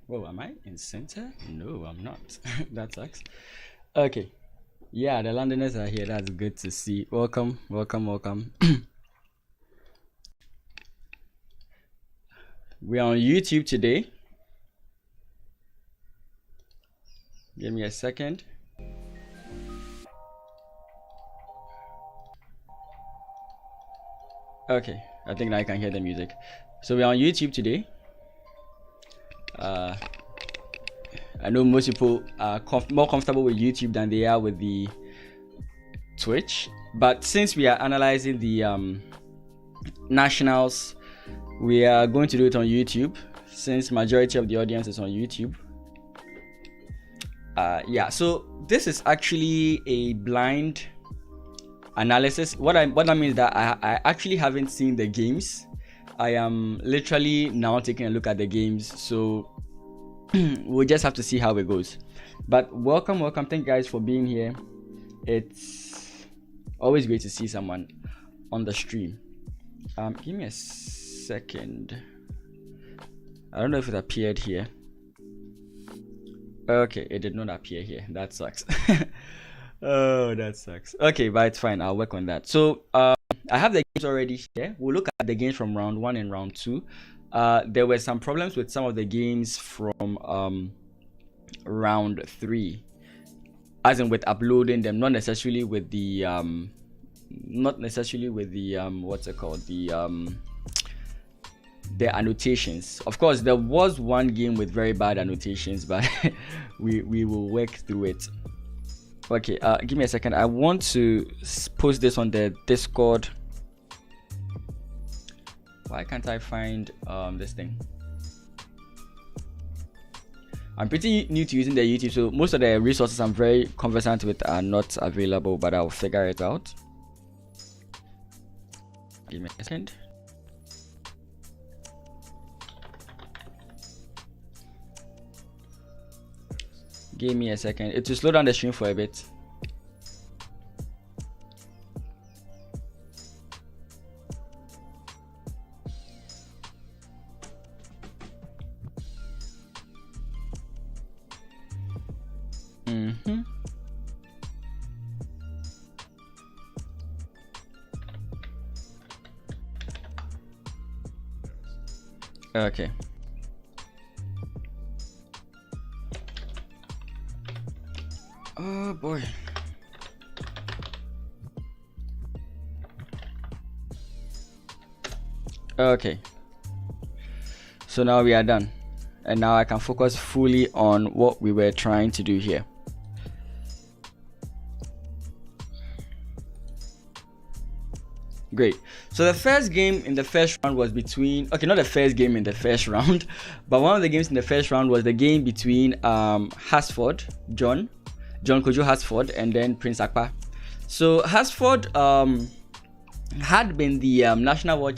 Whoa, am I in center? No, I'm not. That sucks. Okay. Yeah, the Londoners are here. That's good to see. Welcome, welcome, welcome. We're on YouTube today. Give me a second. Okay, I think now I can hear the music. So we're on YouTube today. I know most people are more comfortable with YouTube than they are with the Twitch, but since we are analyzing the nationals, we are going to do it on YouTube since majority of the audience is on YouTube. Yeah, so this is actually a blind analysis. What that means that I actually haven't seen the games. I am literally now taking a look at the games, so we'll just have to see how it goes. But welcome, thank you guys for being here. It's always great to see someone on the stream. Give me a second. I don't know if it appeared here. Okay, it did not appear here. That sucks. Oh, that sucks. Okay, but it's fine. I'll work on that. So I have the games already here. We'll look at the games from round 1 and round 2. There were some problems with some of the games from round 3, as in with uploading them, not necessarily with the what's it called, the annotations. Of course, there was one game with very bad annotations, but we will work through it. Okay, give me a second. I want to post this on the Discord. Why can't I find this thing? I'm pretty new to using the YouTube, so most of the resources I'm very conversant with are not available, but I'll figure it out. Give me a second. Give me a second. It will slow down the stream for a bit. Okay. Oh boy. Okay. So now we are done. And now I can focus fully on what we were trying to do here. Great. So the first game in the first round was between, okay, not the first game in the first round, but one of the games in the first round was the game between Hasford, John Kojo Hasford, and then Prince Akpa. So Hasford had been the national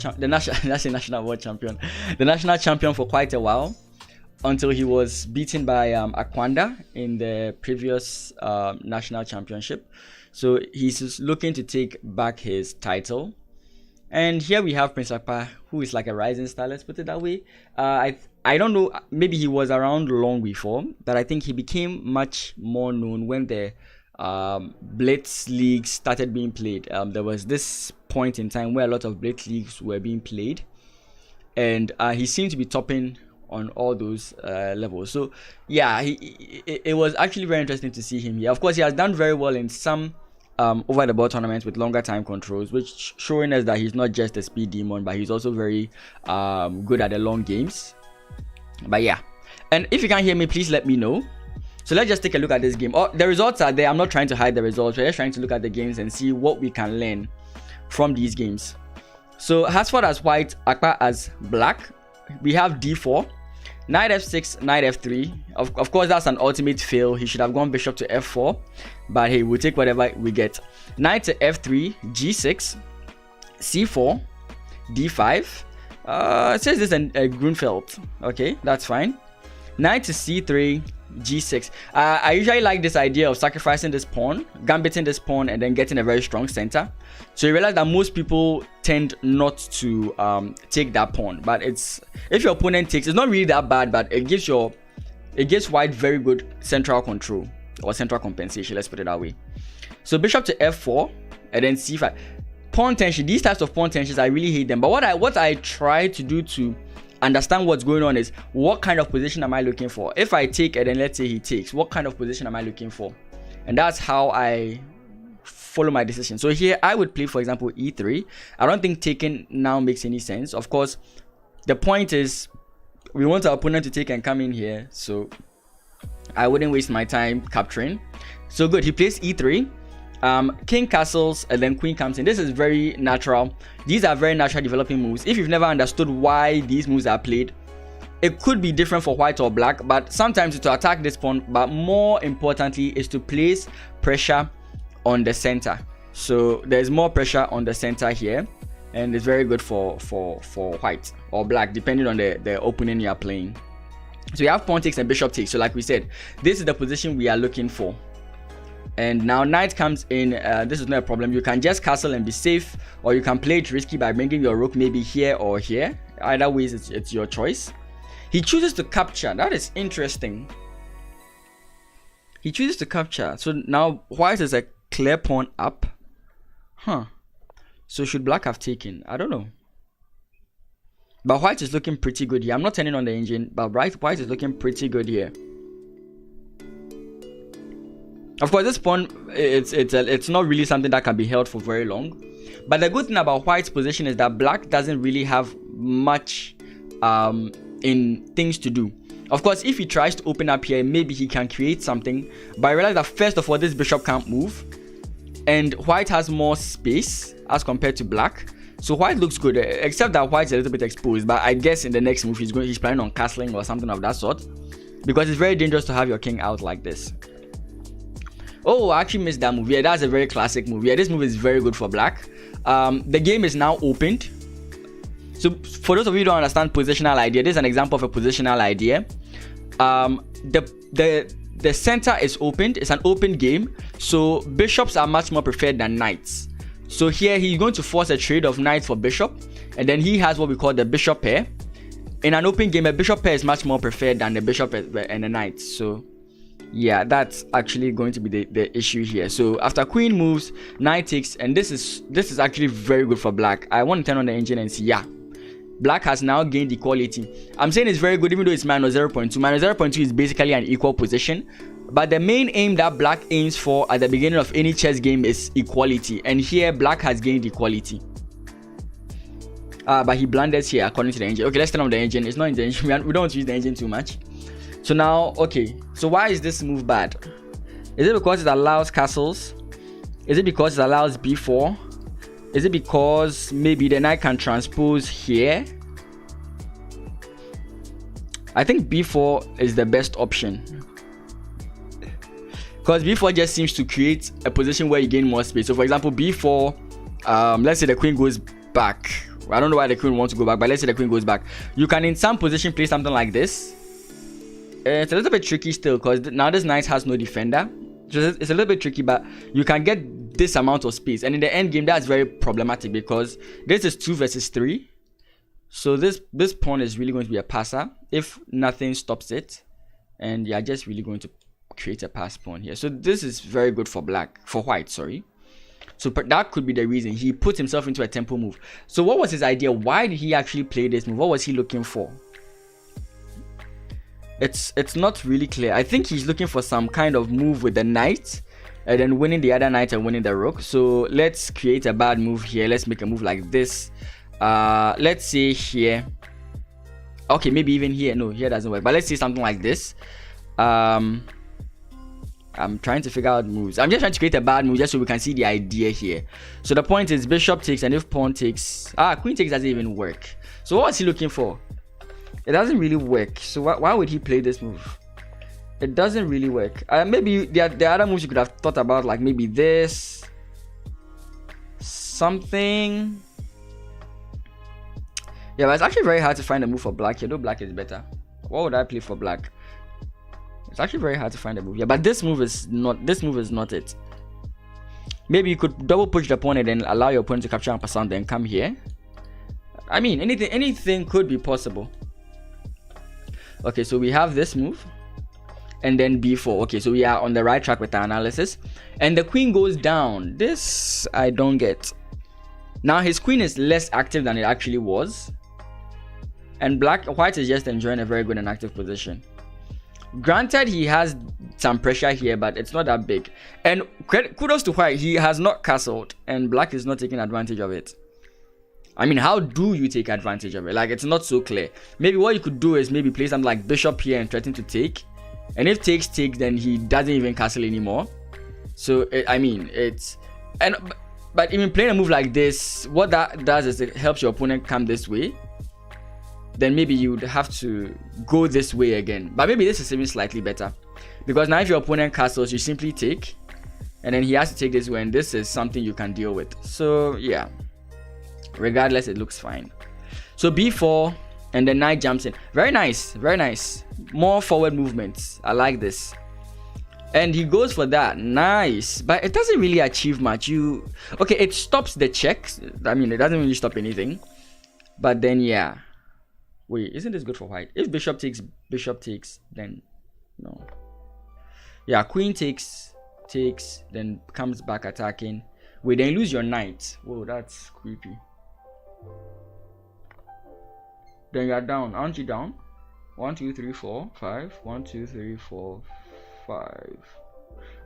champion for quite a while, until he was beaten by Akwanda in the previous national championship. So he's looking to take back his title. And here we have Prince Akpa, who is like a rising star, let's put it that way. I don't know, maybe he was around long before, but I think he became much more known when the Blitz leagues started being played. There was this point in time where a lot of Blitz leagues were being played, and he seemed to be topping on all those levels. So yeah, it was actually very interesting to see him here. Of course, he has done very well in some over the board tournaments with longer time controls, which showing us that he's not just a speed demon, but he's also very good at the long games. But yeah, and if you can't hear me, please let me know. So let's just take a look at this game. Oh, the results are there. I'm not trying to hide the results. We're just trying to look at the games and see what we can learn from these games. So Hasford as white, Akpa as black. We have d4, knight f6, knight f3. Of course, that's an ultimate fail. He should have gone bishop to f4, but hey, we'll take whatever we get. Knight to f3, g6, c4, d5. It says this in Grunfeld. Okay, that's fine. Knight to c3, g6. I usually like this idea of sacrificing this pawn, gambiting this pawn, and then getting a very strong center. So you realize that most people tend not to take that pawn, but it's, if your opponent takes, it's not really that bad, but it gives white very good central control or central compensation, let's put it that way. So bishop to f4 and then c5. Pawn tension, these types of pawn tensions, I really hate them, but what I try to do to understand what's going on is, what kind of position am I looking for? If I take and then let's say he takes, what kind of position am I looking for? And that's how I follow my decision. So here I would play, for example, e3. I don't think taking now makes any sense. Of course, the point is we want our opponent to take and come in here, so I wouldn't waste my time capturing. So good, he plays e3. King castles and then queen comes in. This is very natural. These are very natural developing moves. If you've never understood why these moves are played, it could be different for white or black, but sometimes to attack this pawn, but more importantly is to place pressure on the center. So there's more pressure on the center here, and it's very good for white or black, depending on the opening you are playing. So you have pawn takes and bishop takes. So like we said, this is the position we are looking for. And now knight comes in. This is not a problem. You can just castle and be safe, or you can play it risky by bringing your rook maybe here or here. Either way, it's your choice. He chooses to capture. That is interesting. He chooses to capture. So now white is a clear pawn up. So should black have taken? I don't know. But white is looking pretty good here. I'm not turning on the engine, but white is looking pretty good here. Of course, this pawn, it's not really something that can be held for very long. But the good thing about white's position is that black doesn't really have much in things to do. Of course, if he tries to open up here, maybe he can create something. But I realize that first of all, this bishop can't move, and white has more space as compared to black. So white looks good, except that white's a little bit exposed. But I guess in the next move, he's planning on castling or something of that sort, because it's very dangerous to have your king out like this. Oh, I actually missed that move. Yeah, that's a very classic move. Yeah, this move is very good for black. The game is now opened. So for those of you who don't understand positional idea, this is an example of a positional idea. The center is opened. It's an open game. So bishops are much more preferred than knights. So here he's going to force a trade of knight for bishop. And then he has what we call the bishop pair. In an open game, a bishop pair is much more preferred than the bishop and the knight. So yeah, that's actually going to be the issue here. So after queen moves, knight takes, and this is actually very good for black. I want to turn on the engine and see, yeah, black has now gained equality. I'm saying it's very good even though it's minus 0.2. Minus 0.2 is basically an equal position, but the main aim that black aims for at the beginning of any chess game is equality, and here black has gained equality. But he blunders here according to the engine. Okay, let's turn on the engine. It's not in the engine. We don't want to use the engine too much. So now, okay, so why is this move bad? Is it because it allows castles? Is it because it allows b4? Is it because maybe the knight can transpose here? I think b4 is the best option, because b4 just seems to create a position where you gain more space. So for example, b4, let's say the queen goes back. I don't know why the queen wants to go back, but let's say the queen goes back. You can in some position play something like this. It's a little bit tricky still, because now this knight has no defender. So it's a little bit tricky, but you can get this amount of space, and in the end game that's very problematic because this is 2 versus 3. So this pawn is really going to be a passer if nothing stops it, and you're just really going to create a pass pawn here. So this is very good for white, sorry. So that could be the reason he put himself into a tempo move. So what was his idea? Why did he actually play this move? What was he looking for? It's not really clear. I think he's looking for some kind of move with the knight and then winning the other knight and winning the rook. So let's create a bad move here. Let's make a move like this. Let's say here. Okay, maybe even here. No, here doesn't work. But let's say something like this. I'm trying to figure out moves. I'm just trying to create a bad move just so we can see the idea here. So the point is bishop takes, and if pawn takes, queen takes doesn't even work. So what was he looking for? It doesn't really work. So why would he play this move? It doesn't really work. Maybe there are other moves you could have thought about, like maybe this, something. Yeah, but it's actually very hard to find a move for black here. Though black is better. What would I play for black? It's actually very hard to find a move. Yeah, but this move is not. This move is not it. Maybe you could double push the pawn and then allow your opponent to capture and pass on, then come here. I mean, anything could be possible. Okay, so we have this move, and then b4. Okay, so we are on the right track with the analysis, and the queen goes down. This I don't get. Now his queen is less active than it actually was, and white is just enjoying a very good and active position. Granted, he has some pressure here, but it's not that big. And kudos to white, he has not castled, and black is not taking advantage of it. I mean, how do you take advantage of it? Like, it's not so clear. Maybe what you could do is maybe play something like bishop here and threaten to take, and if takes, then he doesn't even castle anymore. So I mean, but even playing a move like this, what that does is it helps your opponent come this way. Then maybe you would have to go this way again, but maybe this is even slightly better, because now if your opponent castles, you simply take, and then he has to take this way, and this is something you can deal with. So yeah, regardless, it looks fine. So b4, and the knight jumps in. Very nice, very nice. More forward movements. I like this. And he goes for that. Nice, but it doesn't really achieve much. Okay, it stops the checks. I mean, it doesn't really stop anything, but then yeah. Wait, isn't this good for white? If bishop takes, then no. Yeah, queen takes, then comes back attacking. Wait, then you lose your knight. Whoa, that's creepy. Then you are down. Aren't you down? 1, 2, 3, 4, 5. 1, 2, 3, 4, 5.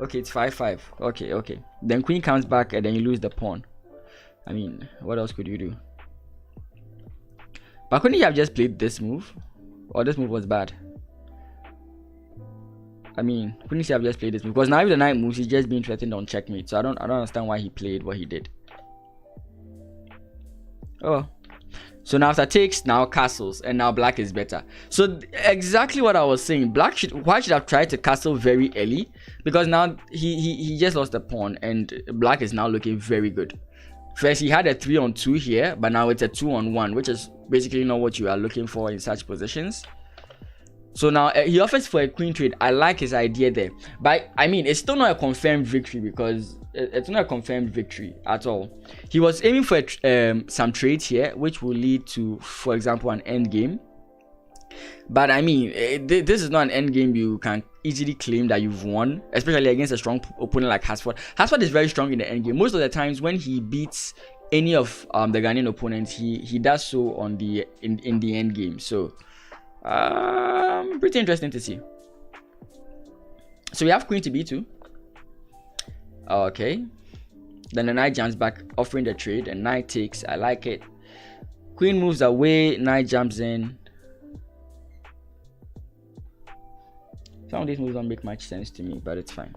Okay, it's 5, 5. Okay. Then queen comes back, and then you lose the pawn. I mean, what else could you do? But couldn't you have just played this move? Or this move was bad? I mean, couldn't you have just played this move? Because now if the knight moves, he's just being threatened on checkmate. So I don't understand why he played what he did. Oh. So now after takes, now castles, and now black is better. So exactly what I was saying. White should have tried to castle very early, because now he just lost the pawn, and black is now looking very good. First, he had a 3-on-2 here, but now it's a 2-on-1, which is basically not what you are looking for in such positions. So now he offers for a queen trade. I like his idea there, but I mean, it's still not a confirmed victory, because it's not a confirmed victory at all. He was aiming for some trades here, which will lead to, for example, an end game. But I mean, this is not an end game you can easily claim that you've won, especially against a strong opponent like Hasford. Hasford is very strong in the end game. Most of the times when he beats any of the Ghanaian opponents, he does so on the in the end game. So pretty interesting to see. So we have queen to b2. Okay, then the knight jumps back, offering the trade, and knight takes. I like it. Queen moves away, knight jumps in. Some of these moves don't make much sense to me, but it's fine.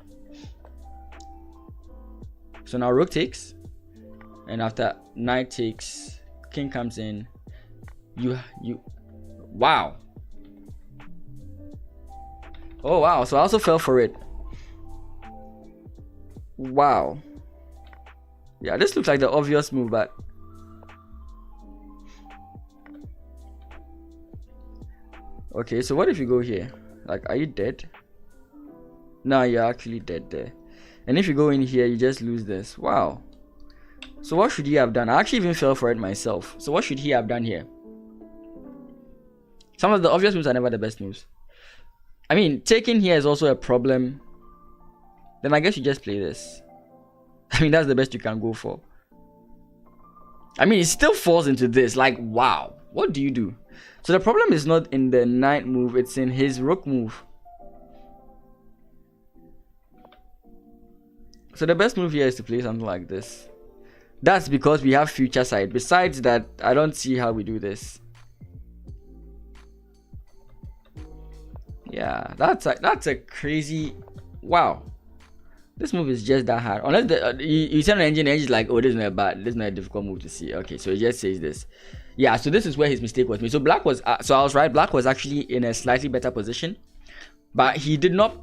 So now rook takes, and after knight takes, king comes in. Wow. Oh wow, so I also fell for it. Wow. Yeah, this looks like the obvious move, but okay, so what if you go here? Like, are you dead? No, you're actually dead there. And if you go in here, you just lose this. Wow. So what should he have done? I actually even fell for it myself. So what should he have done here? Some of the obvious moves are never the best moves. I mean, taking here is also a problem. Then I guess you just play this. I mean, that's the best you can go for. I mean, it still falls into this. Like, wow. What do you do? So the problem is not in the knight move. It's in his rook move. So the best move here is to play something like this. That's because we have future side. Besides that, I don't see how we do this. Yeah, that's a crazy. Wow. This move is just that hard. Unless you turn on the engine and it's like, oh, this is not bad. This is not a difficult move to see. Okay, so it just says this. Yeah, so this is where his mistake was made. So black was, so I was right. Black was actually in a slightly better position, but he did not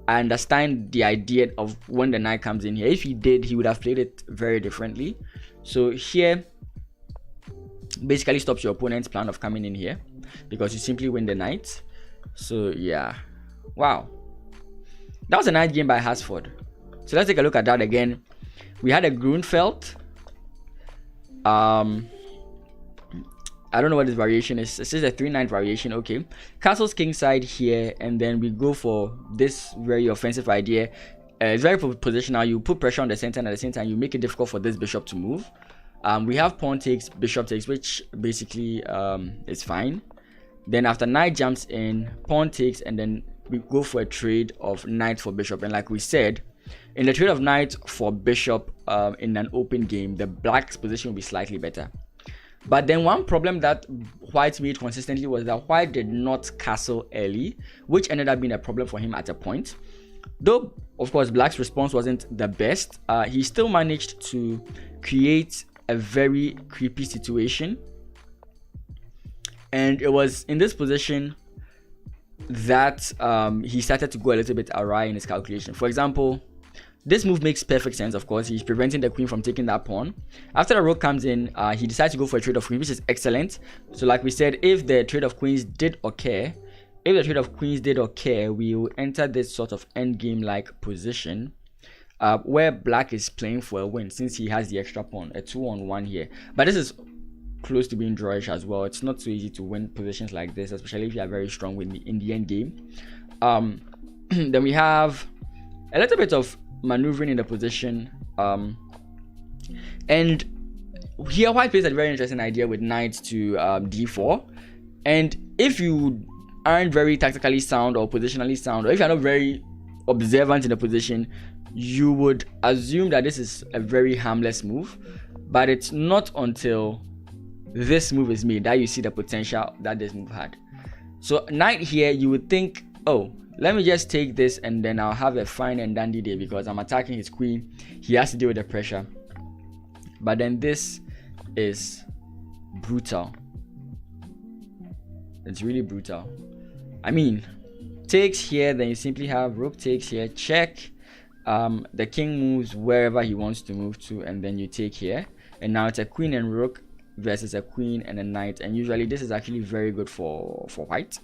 understand the idea of when the knight comes in here. If he did, he would have played it very differently. So here basically stops your opponent's plan of coming in here because you simply win the knight. So yeah, wow, that was a nice game by Hasford. So let's take a look at that again. We had a Grunfeld. I don't know what this variation is. This is a 3-9 variation. Okay, castles kingside here, and then we go for this very offensive idea. It's very positional. You put pressure on the center, and at the same time you make it difficult for this bishop to move. We have pawn takes, bishop takes, which basically is fine. Then after knight jumps in, pawn takes, and then we go for a trade of knight for bishop. And like we said, in the trade of knight for bishop in an open game, the black's position will be slightly better. But then one problem that white made consistently was that white did not castle early, which ended up being a problem for him at a point. Though, of course, black's response wasn't the best, he still managed to create a very creepy situation. And it was in this position that he started to go a little bit awry in his calculation. For example, this move makes perfect sense. Of course, he's preventing the queen from taking that pawn. After the rook comes in, he decides to go for a trade of queens, which is excellent. So like we said, if the trade of queens did occur, we will enter this sort of endgame like position where black is playing for a win since he has the extra pawn, a 2-on-1 here. But this is close to being drawish as well. It's not so easy to win positions like this, especially if you are very strong in the end game. Then we have a little bit of maneuvering in the position, and here white plays a very interesting idea with knight to d4. And if you aren't very tactically sound or positionally sound, or if you're not very observant in the position, you would assume that this is a very harmless move. But it's not until this move is made that you see the potential that this move had. So knight here, you would think, oh, let me just take this and then I'll have a fine and dandy day because I'm attacking his queen. He has to deal with the pressure. But then this is brutal. It's really brutal. I mean, takes here, then you simply have rook takes here, check. The king moves wherever he wants to move to, and then you take here. And now it's a queen and rook versus a queen and a knight. And usually this is actually very good for white.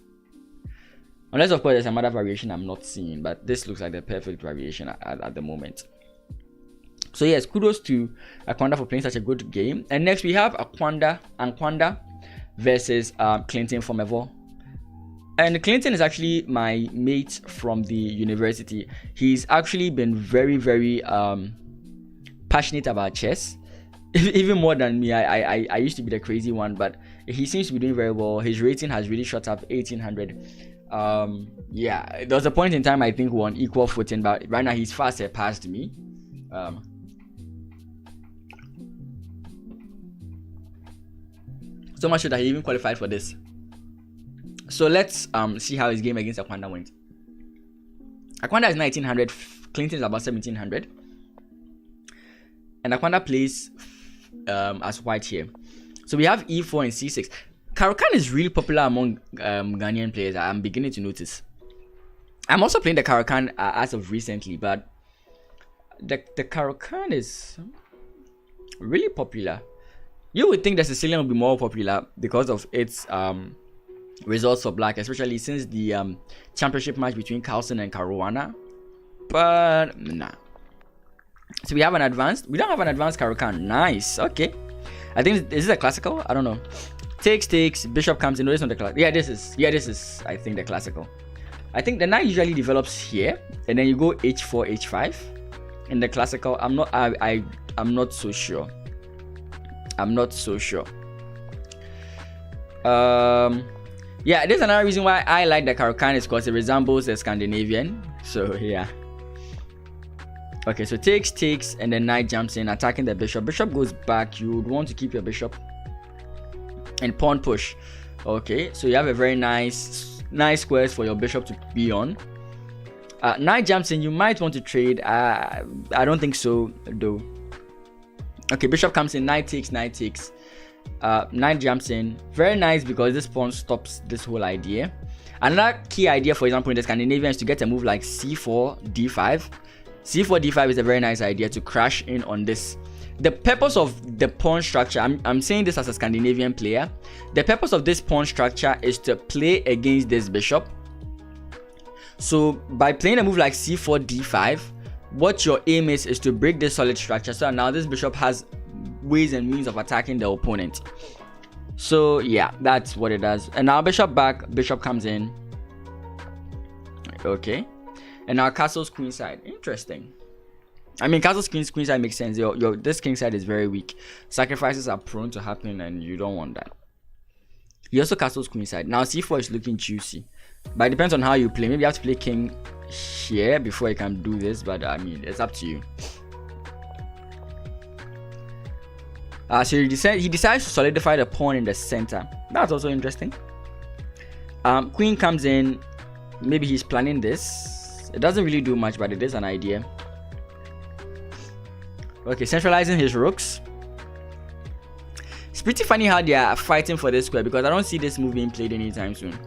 Unless, of course, there's some other variation I'm not seeing, but this looks like the perfect variation at the moment. So yes, kudos to Akwanda for playing such a good game. And next we have Ankwanda versus Clinton from Evo. And Clinton is actually my mate from the university. He's actually been very, very passionate about chess. even more than me. I used to be the crazy one, but he seems to be doing very well. His rating has really shot up, 1800. Yeah, there was a point in time I think we were on equal footing, but right now he's far surpassed me. So much so that he even qualified for this. So let's see how his game against Aquanda went. Aquanda is 1900, Clinton is about 1700, and Aquanda plays as white here. So we have e4 and c6. Caro-Kann is really popular among Ghanaian players. I'm beginning to notice. I'm also playing the Caro-Kann as of recently, but the Caro-Kann is really popular. You would think the Sicilian would be more popular because of its results for black, especially since the championship match between Carlsen and Caruana. But nah. So we have an advanced. We don't have an advanced Caro-Kann. Nice. Okay. I think is this a classical? I don't know. Takes, bishop comes in. No, this is not the classical. Yeah, this is I think the classical. I think the knight usually develops here, and then you go h4, h5. In the classical, I'm not so sure. I'm not so sure. Yeah, there's another reason why I like the Caro-Kann is because it resembles the Scandinavian. So yeah. Okay, so takes, and then knight jumps in, attacking the bishop. Bishop goes back. You would want to keep your bishop. And pawn push. Okay, so you have a very nice squares for your bishop to be on. Knight jumps in. You might want to trade. I don't think so though. Okay, bishop comes in. Knight takes. Knight jumps in. Very nice because this pawn stops this whole idea. Another key idea, for example, in the Scandinavian is to get a move like c4 d5. c4 d5 is a very nice idea to crash in on this. The purpose of the pawn structure, I'm saying this as a Scandinavian player, the purpose of this pawn structure is to play against this bishop. So by playing a move like c4 d5, what your aim is to break this solid structure. So now this bishop has ways and means of attacking the opponent. So yeah, that's what it does. And now bishop back, bishop comes in. Okay, and now castle's queenside. Interesting. I mean, castle's queenside makes sense. This kingside is very weak. Sacrifices are prone to happen, and you don't want that. You also castle's queenside. Now c4 is looking juicy, but it depends on how you play. Maybe you have to play king here before you can do this, but I mean, it's up to you. So he decides to solidify the pawn in the center. That's also interesting. Queen comes in. Maybe he's planning this. It doesn't really do much, but it is an idea. Okay, centralizing his rooks. It's pretty funny how they are fighting for this square because I don't see this move being played anytime soon.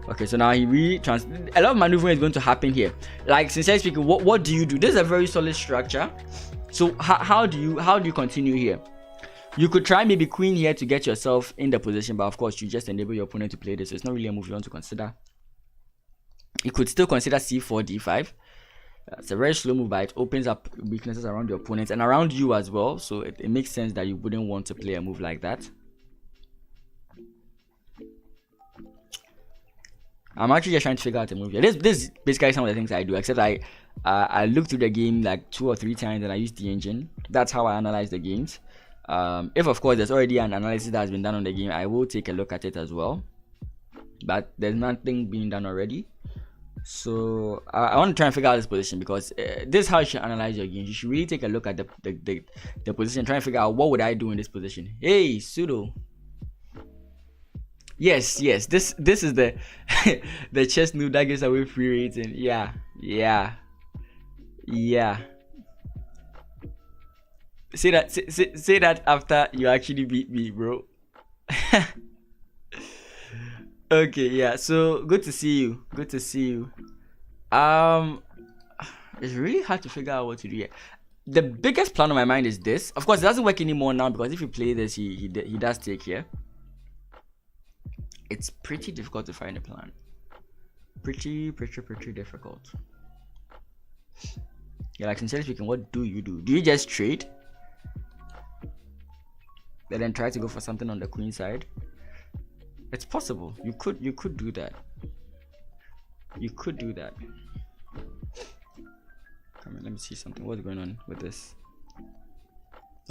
Okay, so now he a lot of maneuvering is going to happen here. Like, sincerely speaking, what do you do? This is a very solid structure. So how do you continue here? You could try maybe queen here to get yourself in the position, but of course you just enable your opponent to play this. So it's not really a move you want to consider. You could still consider c4 d5. It's a very slow move, but it opens up weaknesses around your opponent and around you as well. So it makes sense that you wouldn't want to play a move like that. I'm actually just trying to figure out a move here. This is basically some of the things I do, except I look through the game like 2 or 3 times and I use the engine. That's how I analyze the games. If of course there's already an analysis that has been done on the game, I will take a look at it as well. But there's nothing being done already. So I want to try and figure out this position because this is how you should analyze your games. You should really take a look at the position, try and figure out what would I do in this position. Hey, pseudo. Yes, this is the the chess noob that gives away free rating. Yeah. Say that after you actually beat me, bro. Okay, yeah, so good to see you. It's really hard to figure out what to do here. The biggest plan on my mind is this. Of course, it doesn't work anymore now because if you play this, he does take here. It's pretty difficult to find a plan. Pretty difficult. Yeah, like sincerely speaking, what do you do? Do you just trade? And then try to go for something on the queen side? It's possible. You could do that. Come let me see something. What's going on with this?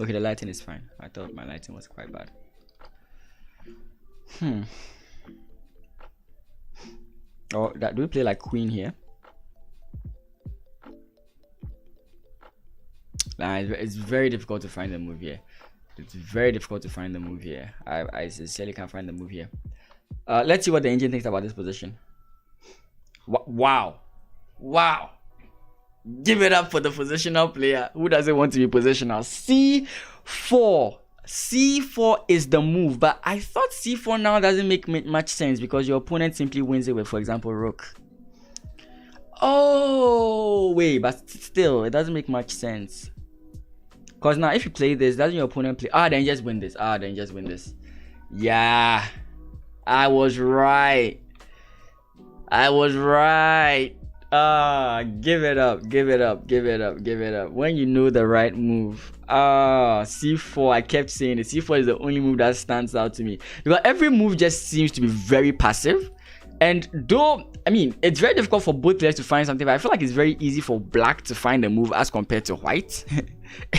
Okay, the lighting is fine. I thought my lighting was quite bad. Oh, do we play like queen here? It's very difficult to find the move here. It's very difficult to find the move here. I sincerely can't find the move here. Let's see what the engine thinks about this position. Wow. Give it up for the positional player. Who doesn't want to be positional? C4. C4 is the move, but I thought C4 now doesn't make much sense because your opponent simply wins it with, for example, rook. Oh, wait, but still, it doesn't make much sense. Because now if you play this, doesn't your opponent play? Then just win this. Then just win this. Yeah, I was right. Give it up. When you know the right move. C4, I kept saying it. C4 is the only move that stands out to me. Because every move just seems to be very passive. And though, I mean, it's very difficult for both players to find something, but I feel like it's very easy for black to find a move as compared to white.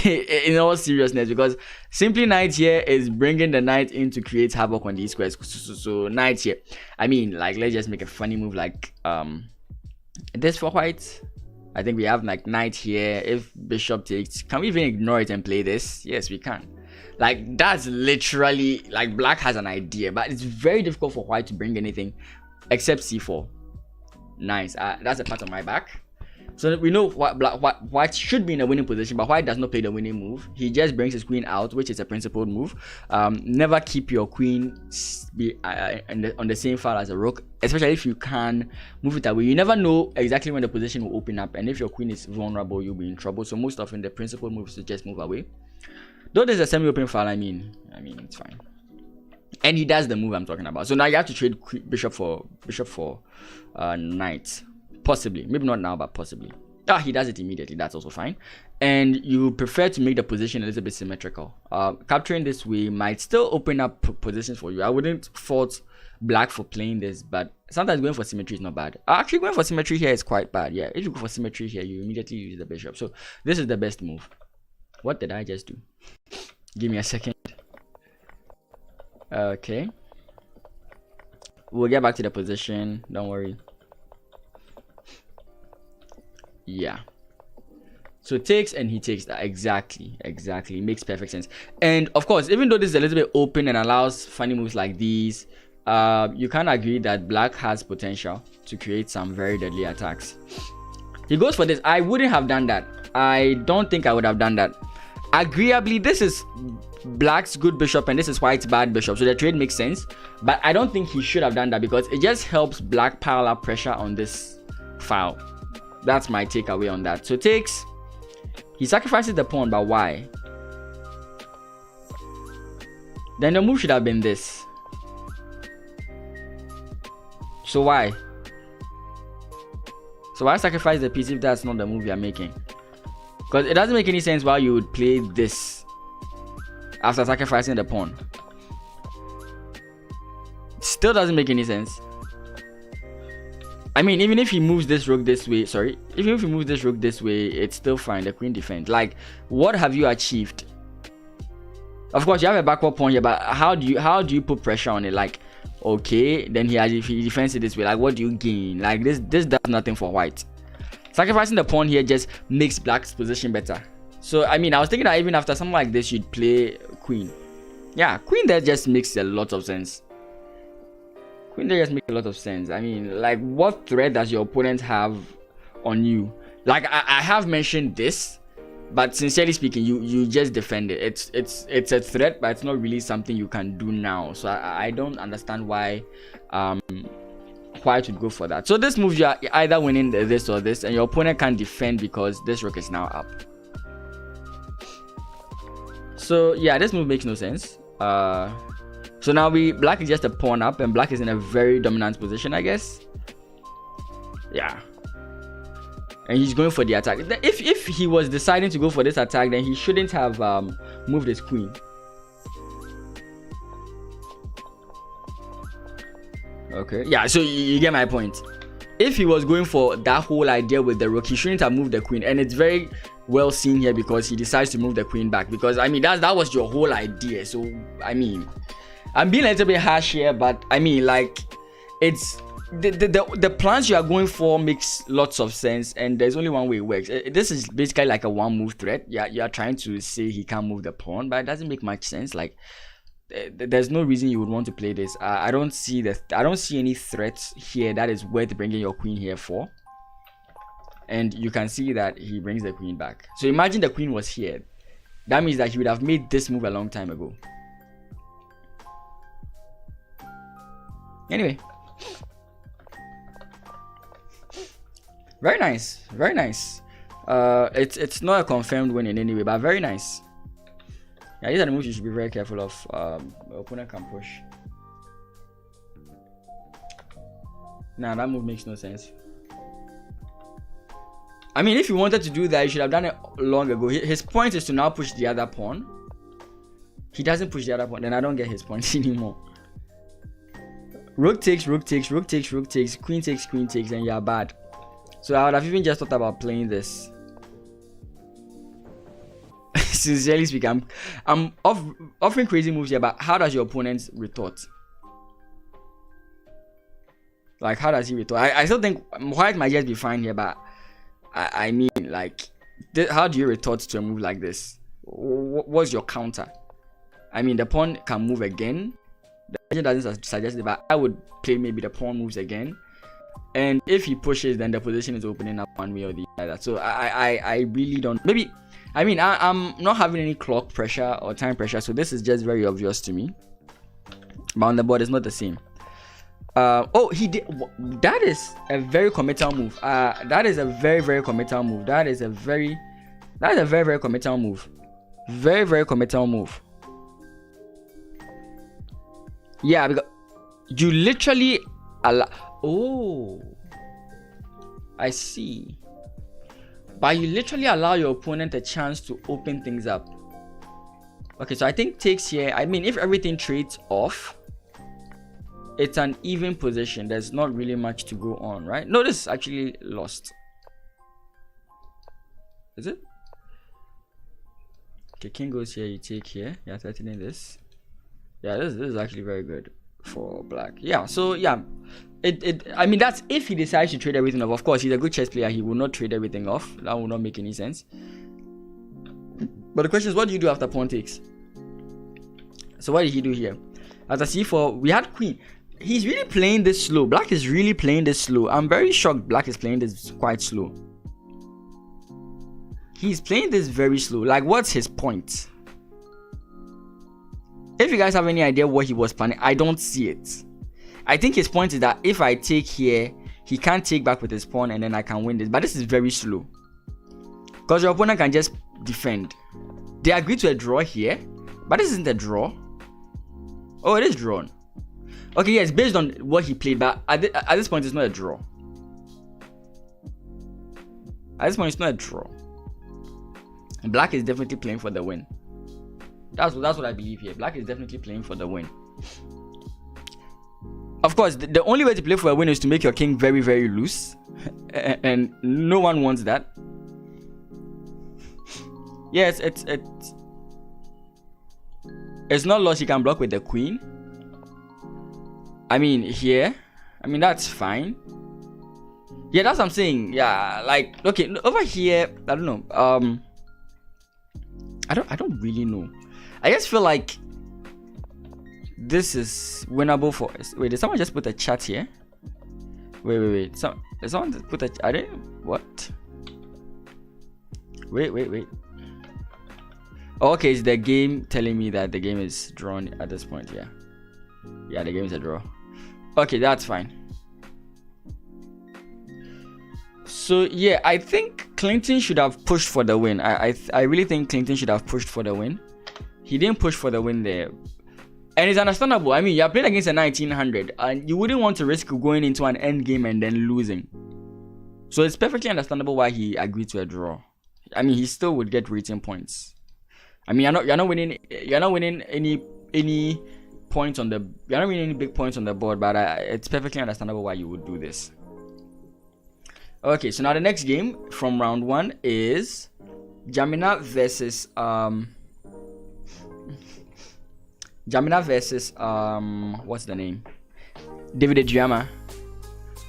In all seriousness, because simply knight here is bringing the knight in to create havoc on these squares. So knight here, I mean, like, let's just make a funny move like this for white. I think we have like knight here. If bishop takes, can we even ignore it and play this? Yes, we can. Like, that's literally, like, black has an idea, but it's very difficult for white to bring anything except c4. Nice. That's a part of my back. So we know white should be in a winning position, but white does not play the winning move. He just brings his queen out, which is a principled move. Never keep your queen on the same file as a rook, especially if you can move it away. You never know exactly when the position will open up, and if your queen is vulnerable, you'll be in trouble. So most often the principled move is to just move away. Though there's a semi-open file, I mean it's fine. And he does the move I'm talking about. So now you have to trade bishop for knight. Possibly. Maybe not now, but possibly. He does it immediately. That's also fine. And you prefer to make the position a little bit symmetrical. Capturing this way might still open up positions for you. I wouldn't fault black for playing this, but sometimes going for symmetry is not bad. Actually, going for symmetry here is quite bad. Yeah, if you go for symmetry here, you immediately use the bishop. So this is the best move. What did I just do? Give me a second. Okay. We'll get back to the position. Don't worry. Yeah. So takes and he takes that. Exactly. Makes perfect sense. And of course, even though this is a little bit open and allows funny moves like these, you can agree that black has potential to create some very deadly attacks. He goes for this. I wouldn't have done that. I don't think I would have done that. Agreeably, this is black's good bishop and this is white's bad bishop, so the trade makes sense, but I don't think he should have done that because it just helps black pile up pressure on this file. That's my takeaway on that. So takes, he sacrifices the pawn, but why? Then the move should have been this. So why sacrifice the piece if that's not the move you're making? Because it doesn't make any sense why you would play this after sacrificing the pawn. Still doesn't make any sense. I mean, even if he moves this rook this way, even if he moves this rook this way, it's still fine. The queen defends. Like, what have you achieved? Of course, you have a backward pawn here, but how do you put pressure on it? Like, okay, then if he defends it this way, like, what do you gain? Like, this does nothing for white. Sacrificing the pawn here just makes black's position better. So, I mean, I was thinking that even after something like this, you'd play queen. Yeah, queen there just makes a lot of sense. I mean, like, what threat does your opponent have on you? Like, I have mentioned this, but sincerely speaking, you just defend it. It's a threat, but it's not really something you can do now. So I don't understand why white would go for that. So this move, you're either winning this or this, and your opponent can't defend because this rook is now up. So yeah, this move makes no sense. So now black is just a pawn up, and black is in a very dominant position, I guess. Yeah. And he's going for the attack. If he was deciding to go for this attack, then he shouldn't have moved his queen. Okay. Yeah, so you get my point. if he was going for that whole idea with the rook, he shouldn't have moved the queen, and it's very well seen here because he decides to move the queen back, because I mean that was your whole idea. So I mean, I'm being a little bit harsh here, but I mean, like, it's the plans you are going for makes lots of sense, and there's only one way it works. This is basically like a one move threat. Yeah, you are trying to say he can't move the pawn, but it doesn't make much sense. Like, there's no reason you would want to play this. I don't see any threats here that is worth bringing your queen here for. And you can see that he brings the queen back. So imagine the queen was here. That means that he would have made this move a long time ago. Anyway, very nice, very nice. It's not a confirmed win in any way, but very nice. Yeah, these are the moves you should be very careful of. Opponent can push. Nah, that move makes no sense. I mean, if you wanted to do that, you should have done it long ago. His point is to now push the other pawn. He doesn't push the other pawn, then I don't get his points anymore. Rook takes, rook takes, rook takes, rook takes, queen takes, and you're bad. So I would have even just thought about playing this. Sincerely speaking, I'm offering crazy moves here, but how does your opponent retort? Like, how does he retort? I still think white might just be fine here, but I mean, like, how do you retort to a move like this? What's your counter? I mean, the pawn can move again. The legend doesn't suggest it, but I would play maybe the pawn moves again. And if he pushes, then the position is opening up one way or the other. So I really don't. Maybe, I mean, I'm not having any clock pressure or time pressure, so this is just very obvious to me. But on the board, it's not the same. Oh, he did. That is a very committal move. That is a very committal move. That is a very committal move. Very committal move. Yeah, because you literally allow. Oh, I see. But you literally allow your opponent a chance to open things up. Okay, so I think takes here. I mean, if everything trades off, it's an even position. There's not really much to go on, right? No, this is actually lost. Is it? Okay, king goes here, you take here. Yeah, threatening this. Yeah, this is actually very good for black. Yeah, so yeah. I mean, that's if he decides to trade everything off. Of course, he's a good chess player. He will not trade everything off. That will not make any sense. But the question is, what do you do after pawn takes? So what did he do here? After c4, we had queen. He's really playing this slow. Black is really playing this slow. I'm very shocked black is playing this quite slow. He's playing this very slow. Like, what's his point? If you guys have any idea what he was planning, I don't see it. I think his point is that if I take here, he can't take back with his pawn and then I can win this. But this is very slow. Because your opponent can just defend. They agreed to a draw here. But this isn't a draw. Oh, it is drawn. Okay, yes, based on what he played. But at this point, it's not a draw. At this point, it's not a draw. Black is definitely playing for the win. That's what I believe here. Black is definitely playing for the win. Of course, the only way to play for a win is to make your king very loose. And no one wants that. Yes, it's not lost. You can block with the queen. I mean, here. I mean, that's fine. Yeah, that's what I'm saying. Yeah, like, okay, over here, I don't know. I don't really know. I just feel like this is winnable for us. Wait, did someone just put a chat here? Wait. Did someone put a? I didn't. What? Wait. Oh, okay, it's the game telling me that the game is drawn at this point. Yeah, the game is a draw. Okay, that's fine. So yeah, I think Clinton should have pushed for the win. I really think Clinton should have pushed for the win. He didn't push for the win there. And it's understandable. I mean, you're playing against a 1900 and you wouldn't want to risk going into an end game and then losing. So it's perfectly understandable why he agreed to a draw. I mean, he still would get rating points. I mean, you're not winning any points on the, you're not winning any big points on the board, but it's perfectly understandable why you would do this. Okay, so now the next game from round 1 is Jamina versus what's the name? David Adriama.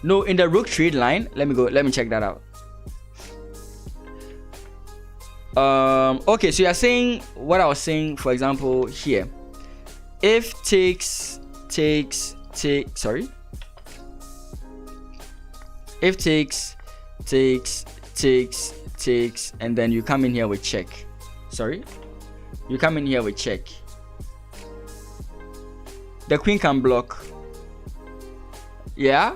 No, in the rook trade line. Let me check that out. Okay, so you're saying what I was saying, for example, here. If if takes, and then you come in here with check. You come in here with check. The queen can block. Yeah.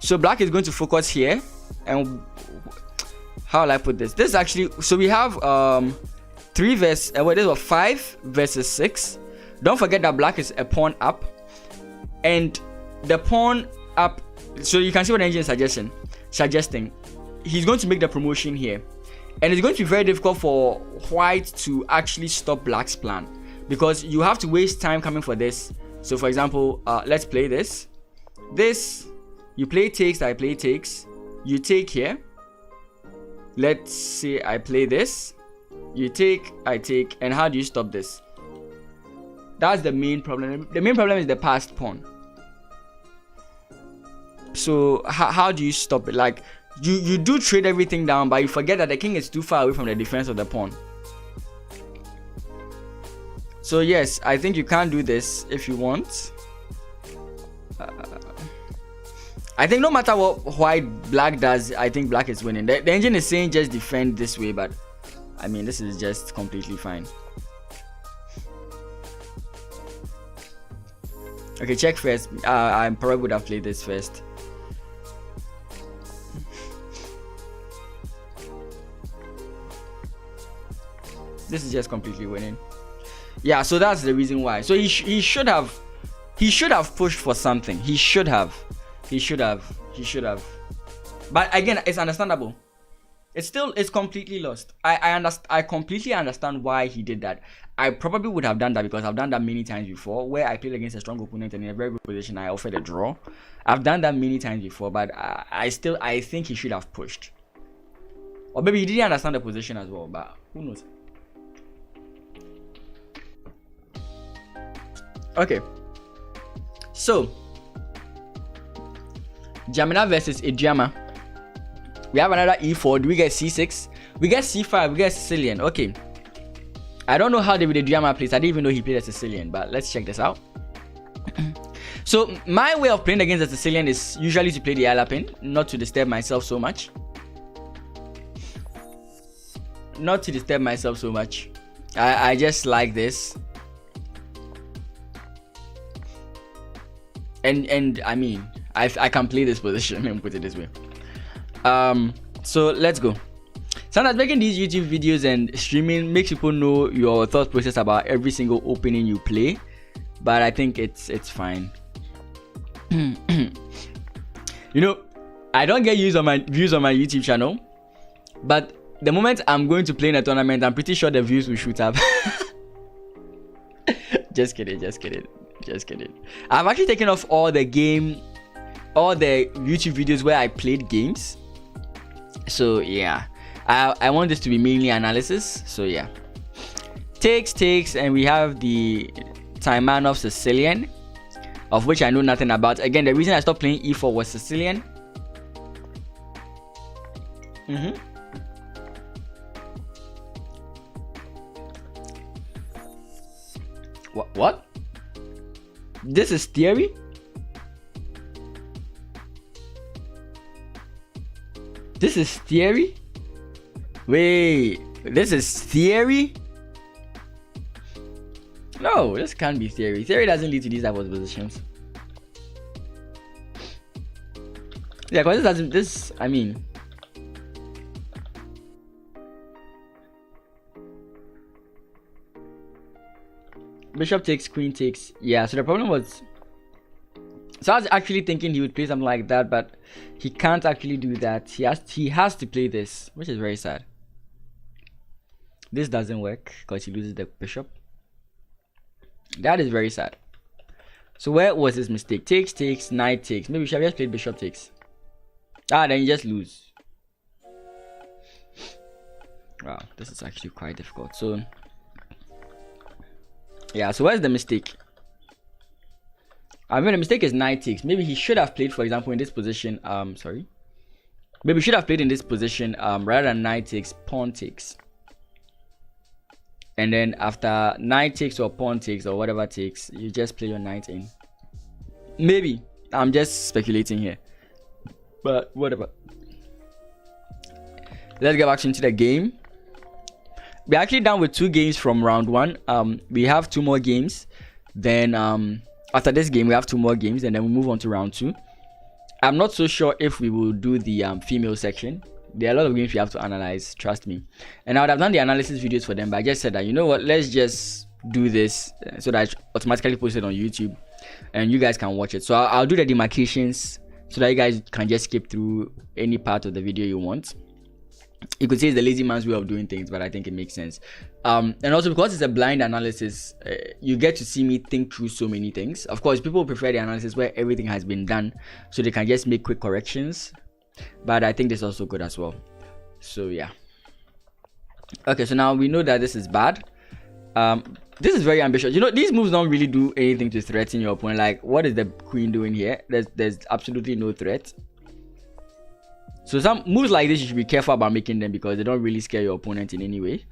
So black is going to focus here, and how will I put this? This is actually, so we have 3 versus this was 5 versus 6. Don't forget that black is a pawn up, and the pawn up. So you can see what the engine is suggesting. He's going to make the promotion here, and it's going to be very difficult for white to actually stop black's plan, because you have to waste time coming for this. So for example, let's play this. You play takes, I play takes. You take here. Let's say I play this. You take, I take. And how do you stop this? That's the main problem. The main problem is the passed pawn. So how do you stop it? Like, you do trade everything down, but you forget that the king is too far away from the defense of the pawn. So yes, I think you can do this if you want. I think no matter what black does, I think black is winning. The engine is saying just defend this way, but I mean, this is just completely fine. Okay, check first. I probably would have played this first. This is just completely winning. Yeah, so that's the reason why. So he should have pushed for something. He should have. But again, it's understandable. It's completely lost. I completely understand why he did that. I probably would have done that because I've done that many times before, where I played against a strong opponent and in a very good position I offered a draw. I've done that many times before, but I think he should have pushed. Or maybe he didn't understand the position as well, but who knows? Okay. So Jamina versus Adriama. We have another e4. Do we get c6? We get c5. We get Sicilian. Okay. I don't know how David Adriama plays. I didn't even know he played a Sicilian, but let's check this out. So my way of playing against a Sicilian is usually to play the Ala pin, not to disturb myself so much. I just like this. And I mean, I can play this position and put it this way. So let's go. Sometimes making these YouTube videos and streaming makes people know your thought process about every single opening you play, but I think it's fine. You know, I don't get views on my YouTube channel, but the moment I'm going to play in a tournament, I'm pretty sure the views will shoot up. Just kidding. I've actually taken off all the YouTube videos where I played games. So yeah, I want this to be mainly analysis. So yeah, takes, and we have the Taimanov Sicilian, of which I know nothing about. Again, the reason I stopped playing e4 was Sicilian. What? This is theory? This is theory? Wait, this is theory? No, this can't be theory. Theory doesn't lead to these type of positions. Yeah, because I mean, bishop takes, queen takes. Yeah, so the problem was, so I was actually thinking he would play something like that, but he can't actually do that. He has to play this, which is very sad. This doesn't work because he loses the bishop. That is very sad. So where was his mistake? Takes, knight takes. Maybe we should have just played bishop takes. Then you just lose. Wow, this is actually quite difficult. So yeah, so where's the mistake? I mean, the mistake is knight takes. Maybe he should have played, for example, in this position. Sorry. Maybe he should have played in this position rather than knight takes, pawn takes. And then after knight takes or pawn takes or whatever takes, you just play your knight in. Maybe. I'm just speculating here. But whatever. Let's get back into the game. We're actually done with 2 games from round 1. We have 2 more games. Then after this game, we have 2 more games, and then we move on to round 2. I'm not so sure if we will do the female section. There are a lot of games we have to analyze, trust me. And I would have done the analysis videos for them, but I just said that, you know what, let's just do this so that I automatically post it on YouTube and you guys can watch it. So I'll do the demarcations so that you guys can just skip through any part of the video you want. You could say it's the lazy man's way of doing things, but I think it makes sense. And also because it's a blind analysis, you get to see me think through so many things. Of course, people prefer the analysis where everything has been done so they can just make quick corrections, but I think this is also good as well. So yeah. Okay, so now we know that this is bad. This is very ambitious. You know, these moves don't really do anything to threaten your opponent. Like, what is the queen doing here? There's absolutely no threat. So some moves like this, you should be careful about making them because they don't really scare your opponent in any way.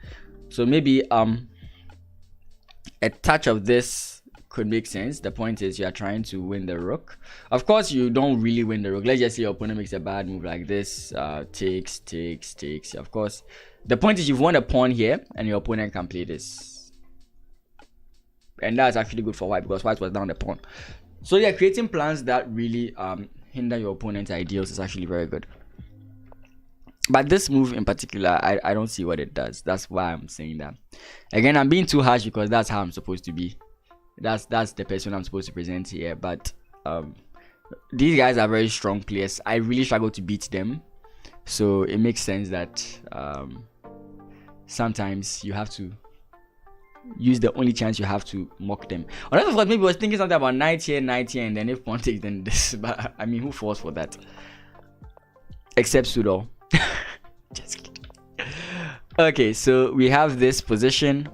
So maybe a touch of this could make sense. The point is you are trying to win the rook. Of course, you don't really win the rook. Let's just say your opponent makes a bad move like this. Takes. Of course, the point is you've won a pawn here and your opponent can play this. And that's actually good for white because white was down the pawn. So yeah, creating plans that really hinder your opponent's ideals is actually very good. But this move in particular, I don't see what it does. That's why I'm saying that. Again, I'm being too harsh because that's how I'm supposed to be. That's the person I'm supposed to present here. But these guys are very strong players. I really struggle to beat them. So it makes sense that sometimes you have to use the only chance you have to mock them. Unless of course maybe I was thinking something about knight here, and then if pawn takes, then this. But I mean, who falls for that? Except Sudo. Just kidding. Okay, so we have this position.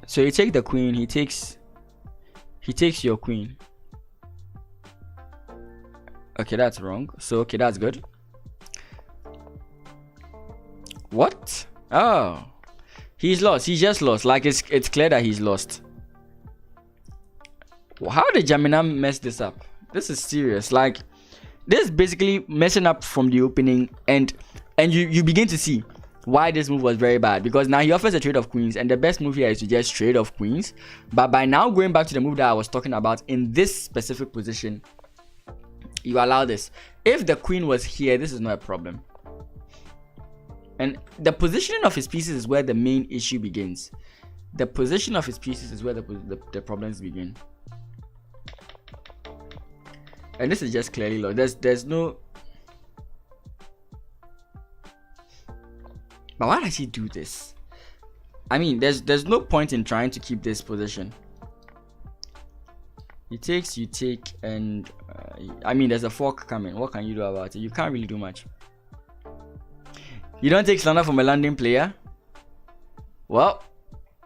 So you take the queen, he takes your queen. Okay, that's wrong. So okay, that's good. What? Oh, he's lost. He just lost. Like it's clear that he's lost. How did Jamina mess this up? This is serious. Like, this is basically messing up from the opening, and you begin to see why this move was very bad, because now he offers a trade of queens, and the best move here is to just trade off queens. But by now going back to the move that I was talking about in this specific position, you allow this. If the queen was here, this is not a problem. And the positioning of his pieces is where the main issue begins. The position of his pieces is where the problems begin. And this is just clearly low. There's no. But why does he do this? I mean, there's no point in trying to keep this position. He takes, you take, and I mean, there's a fork coming. What can you do about it? You can't really do much. You don't take slander from a landing player. Well,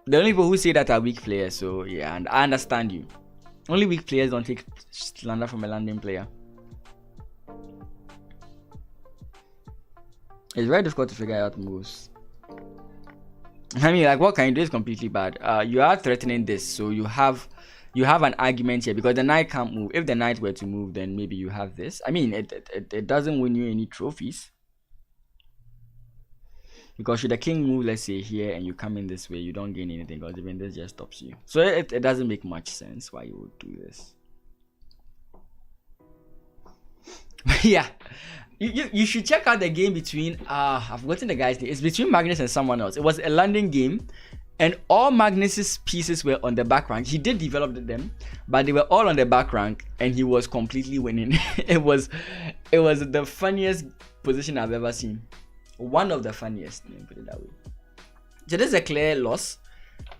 the only people who say that are weak players. So yeah, and I understand you. Only weak players don't take slander from a landing player. It's very difficult to figure out moves. I mean, like, what can you do is completely bad. You are threatening this, so you have an argument here because the knight can't move. If the knight were to move, then maybe you have this. I mean, it doesn't win you any trophies. Because should the king move, let's say here, and you come in this way, you don't gain anything because even this just stops you. So it doesn't make much sense why you would do this. Yeah, you should check out the game between I've forgotten the guy's name. It's between Magnus and someone else. It was a London game, and all Magnus's pieces were on the back rank. He did develop them, but they were all on the back rank, and he was completely winning. it was the funniest position I've ever seen. One of the funniest, let me put it that way. So this is a clear loss,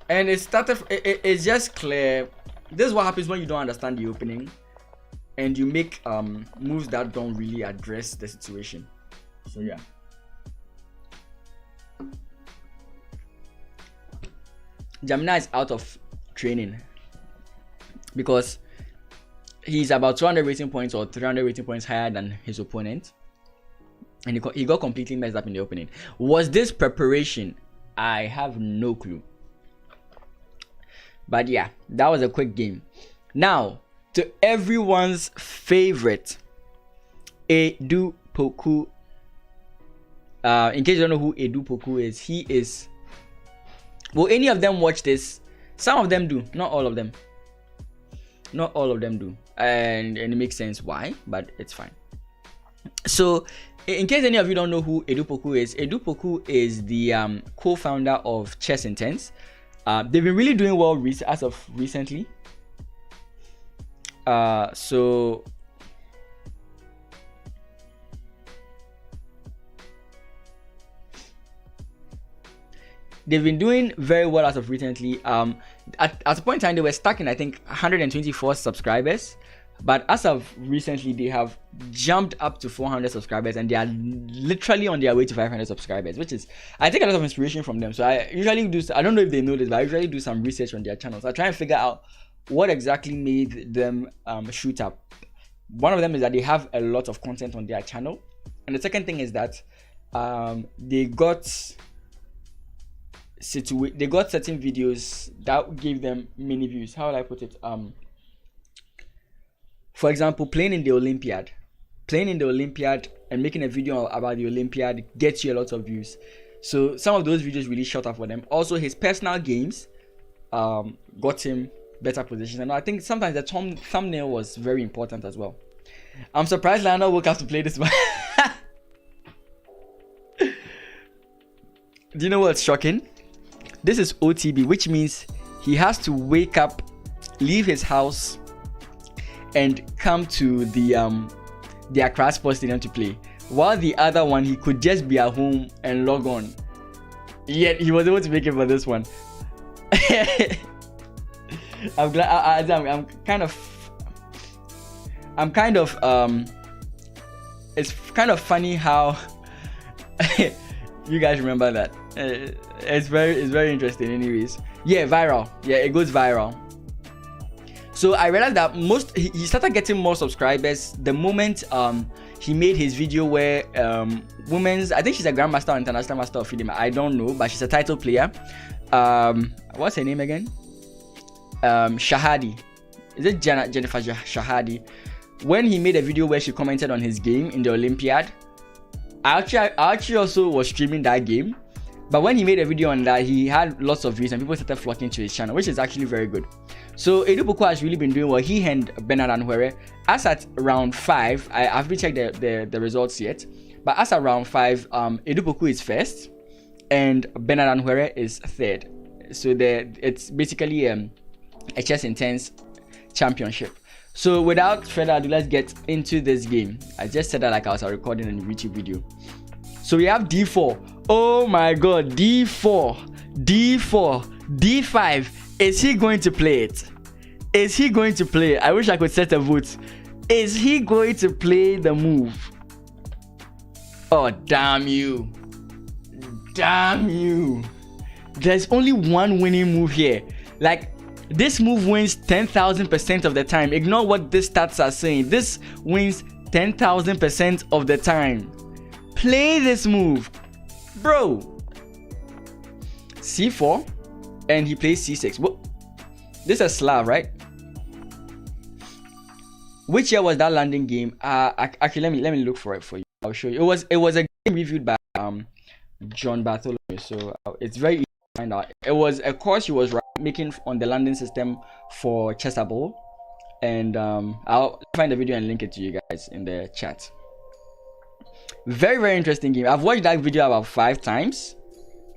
and it's just clear. This is what happens when you don't understand the opening and you make moves that don't really address the situation. So yeah. Gemini is out of training because he's about 200 rating points or 300 rating points higher than his opponent, and he got completely messed up in the opening. Was this preparation? I have no clue. But yeah, that was a quick game. Now, to everyone's favorite, Edu Poku. In case you don't know who Edu Poku is, he is... Will any of them watch this? Some of them do, not all of them. Not all of them do. And it makes sense why, but it's fine. So, in case any of you don't know who Edu Poku is the co-founder of Chess Intense. They've been really doing well as of recently. So they've been doing very well as of recently. At a point in time, they were stuck in, I think, 124 subscribers. But as of recently, they have jumped up to 400 subscribers, and they are literally on their way to 500 subscribers, which is, I take a lot of inspiration from them. So I usually do, I don't know if they know this, but I usually do some research on their channels. I try and figure out what exactly made them shoot up. One of them is that they have a lot of content on their channel. And the second thing is that they got certain videos that gave them many views. How would I put it? For example, playing in the Olympiad and making a video about the Olympiad gets you a lot of views. So some of those videos really shot up for them. Also, his personal games got him better positions, and I think sometimes the thumbnail was very important as well. I'm surprised Lionel woke up to play this one. Do you know what's shocking? This is OTB, which means he has to wake up, leave his house, and come to the Accra Sports Stadium to play. While the other one, he could just be at home and log on. Yet he was able to make it for this one. I'm glad. I'm kind of it's kind of funny how you guys remember that. It's very interesting. Anyways, yeah, viral. Yeah, it goes viral. So I realized that he started getting more subscribers the moment he made his video where women's, I think she's a grandmaster or international master of FIDE, I don't know, but she's a title player. What's her name again? Shahadi. Is it Jennifer Shahadi? When he made a video where she commented on his game in the Olympiad, I actually also was streaming that game. But when he made a video on that, he had lots of views and people started flocking to his channel, which is actually very good. So Edu Poku has really been doing well. He and Bernard Anhuere, as at round 5, I haven't checked the results yet, but as at round 5, Edu Poku is first and Bernard Anhuere is third. So it's basically a Chess Intense championship. So without further ado, let's get into this game. I just said that like I was recording a YouTube video. So we have D4. Oh my god, D4, D4, D5. Is he going to play it? Is he going to play it? I wish I could set a vote. Is he going to play the move? Oh, damn you. Damn you. There's only one winning move here. Like, this move wins 10,000% of the time. Ignore what these stats are saying. This wins 10,000% of the time. Play this move. Bro. C4. And he plays C6. What? This is a Slav, right? Which year was that landing game? Actually, let me look for it for you. I'll show you. It was a game reviewed by John Bartholomew. So it's very easy to find out. It was a course he was making on the landing system for Chessable, and I'll find the video and link it to you guys in the chat. Very, very interesting game. I've watched that video about 5 times.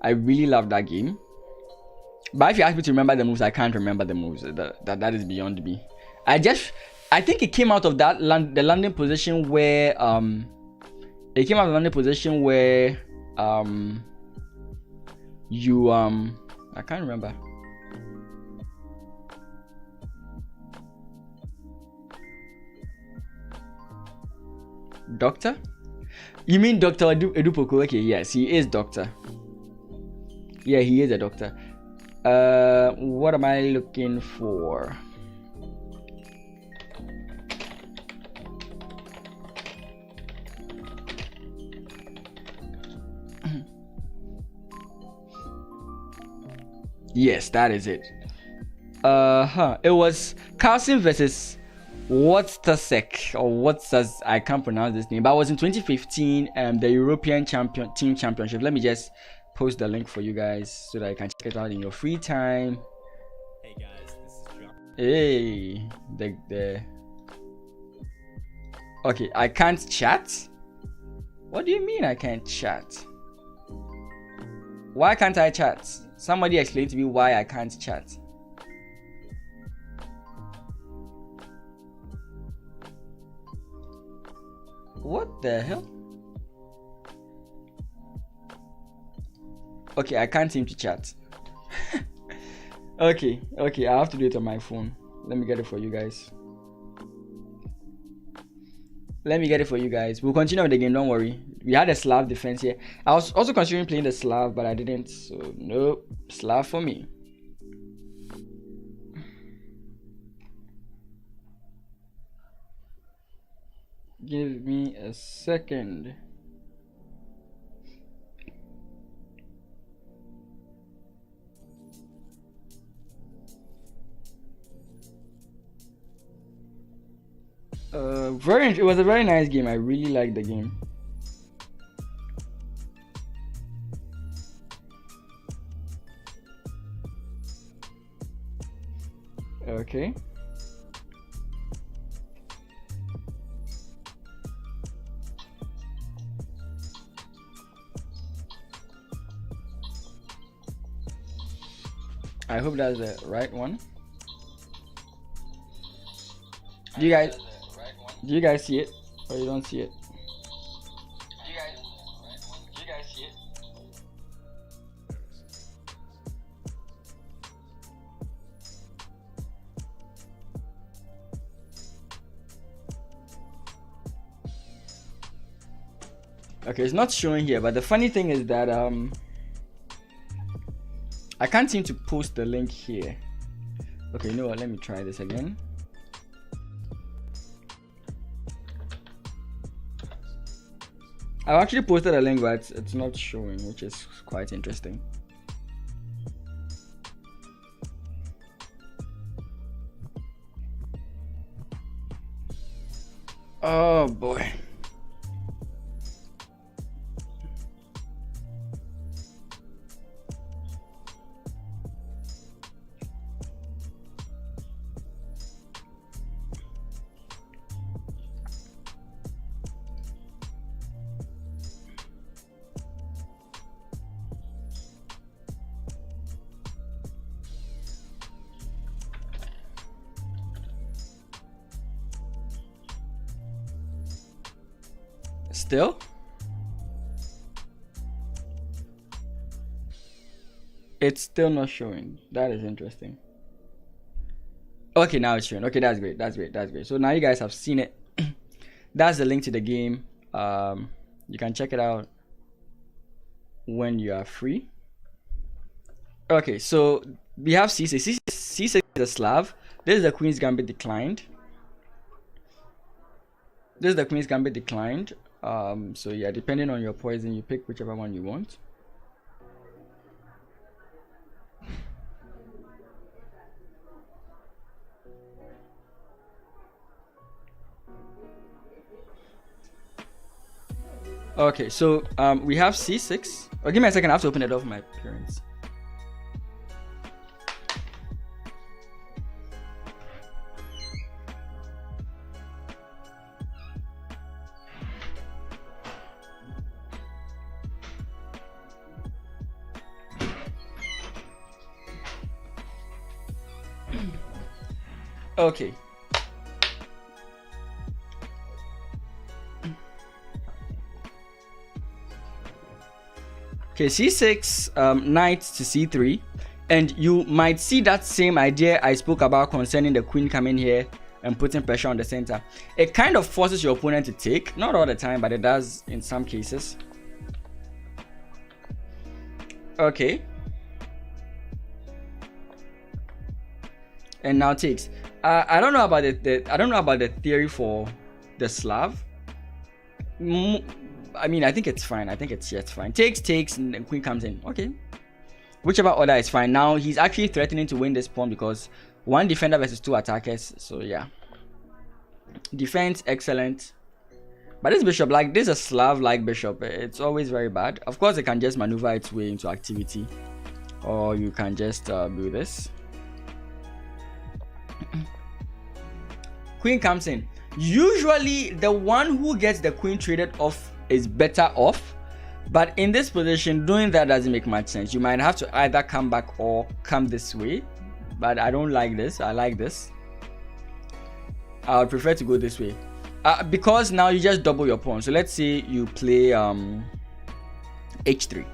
I really love that game. But if you ask me to remember the moves, I can't remember the moves. That is beyond me. I think it came out of that the landing position where you I can't remember. Doctor? You mean Dr. Edupoko? Okay, yes, he is doctor. Yeah, he is a doctor. What am I looking for? Yes, that is it. It was Carlson versus Woztasek or Wotsas. I can't pronounce this name, but it was in 2015. The European Team Championship. Let me just post the link for you guys so that you can check it out in your free time. Hey guys, this is John. Hey, the. Okay, I can't chat. What do you mean I can't chat? Why can't I chat? Somebody explain to me why I can't chat. What the hell? Okay, I can't seem to chat. Okay, I have to do it on my phone. Let me get it for you guys. We'll continue with the game, don't worry. We had a Slav defense here. I was also considering playing the Slav, but I didn't. So, no, Slav for me. Give me a second. It was a very nice game. I really liked the game. Okay. I hope that's the right one. Do you guys see it? Or you don't see it? Do you guys see it? Okay, it's not showing here, but the funny thing is that I can't seem to post the link here. Okay, you know what? Let me try this again. I've actually posted a link, but it's not showing, which is quite interesting. Oh boy. Still? It's still not showing. That is interesting. Okay, now it's showing. Okay, that's great. So now you guys have seen it. That's the link to the game. You can check it out when you are free. Okay, so we have C6. C6 is a Slav. This is the Queen's Gambit declined. So yeah, depending on your poison, you pick whichever one you want. Okay, so we have C6. Oh, give me a second. I have to open it up for my parents. Okay. Okay, c6, knight to c3, and you might see that same idea I spoke about concerning the queen coming here and putting pressure on the center. It kind of forces your opponent to take, not all the time, but it does in some cases. Okay, and now takes. I don't know about the theory for the Slav. I mean, I think it's fine. I think it's fine. Takes, and then queen comes in. Okay, whichever order is fine. Now he's actually threatening to win this pawn because one defender versus two attackers. So yeah, defense excellent. But this bishop, like this is a Slav-like bishop. It's always very bad. Of course, it can just maneuver its way into activity, or you can just do this. Queen comes in. Usually, the one who gets the queen traded off is better off. But in this position, doing that doesn't make much sense. You might have to either come back or come this way. But I don't like this. I like this. I would prefer to go this way. Because now you just double your pawn. So let's say you play h3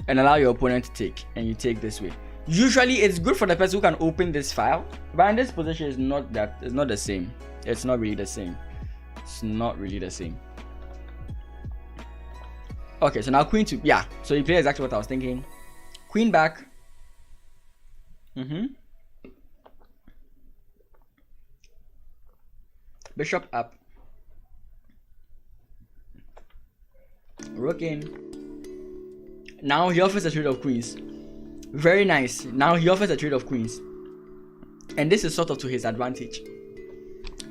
and allow your opponent to take, and you take this way. Usually it's good for the person who can open this file, but in this position it's not the same. It's not really the same. It's not really the same. Okay, so now queen 2. Yeah, so you play exactly what I was thinking. Queen back. Bishop up. Rook in. Now he offers a trade of queens. Very nice. Now he offers a trade of queens. And this is sort of to his advantage.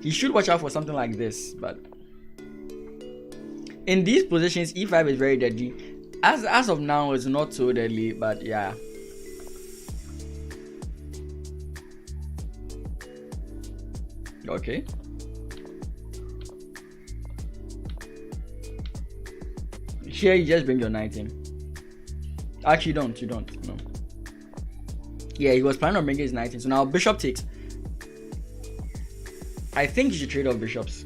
He should watch out for something like this, but in these positions, e5 is very deadly. As of now, it's not so deadly, but yeah. Okay. Here you just bring your knight in. Actually, you don't. No. Yeah, he was planning on bringing his knight in. So now bishop takes. I think you should trade off bishops.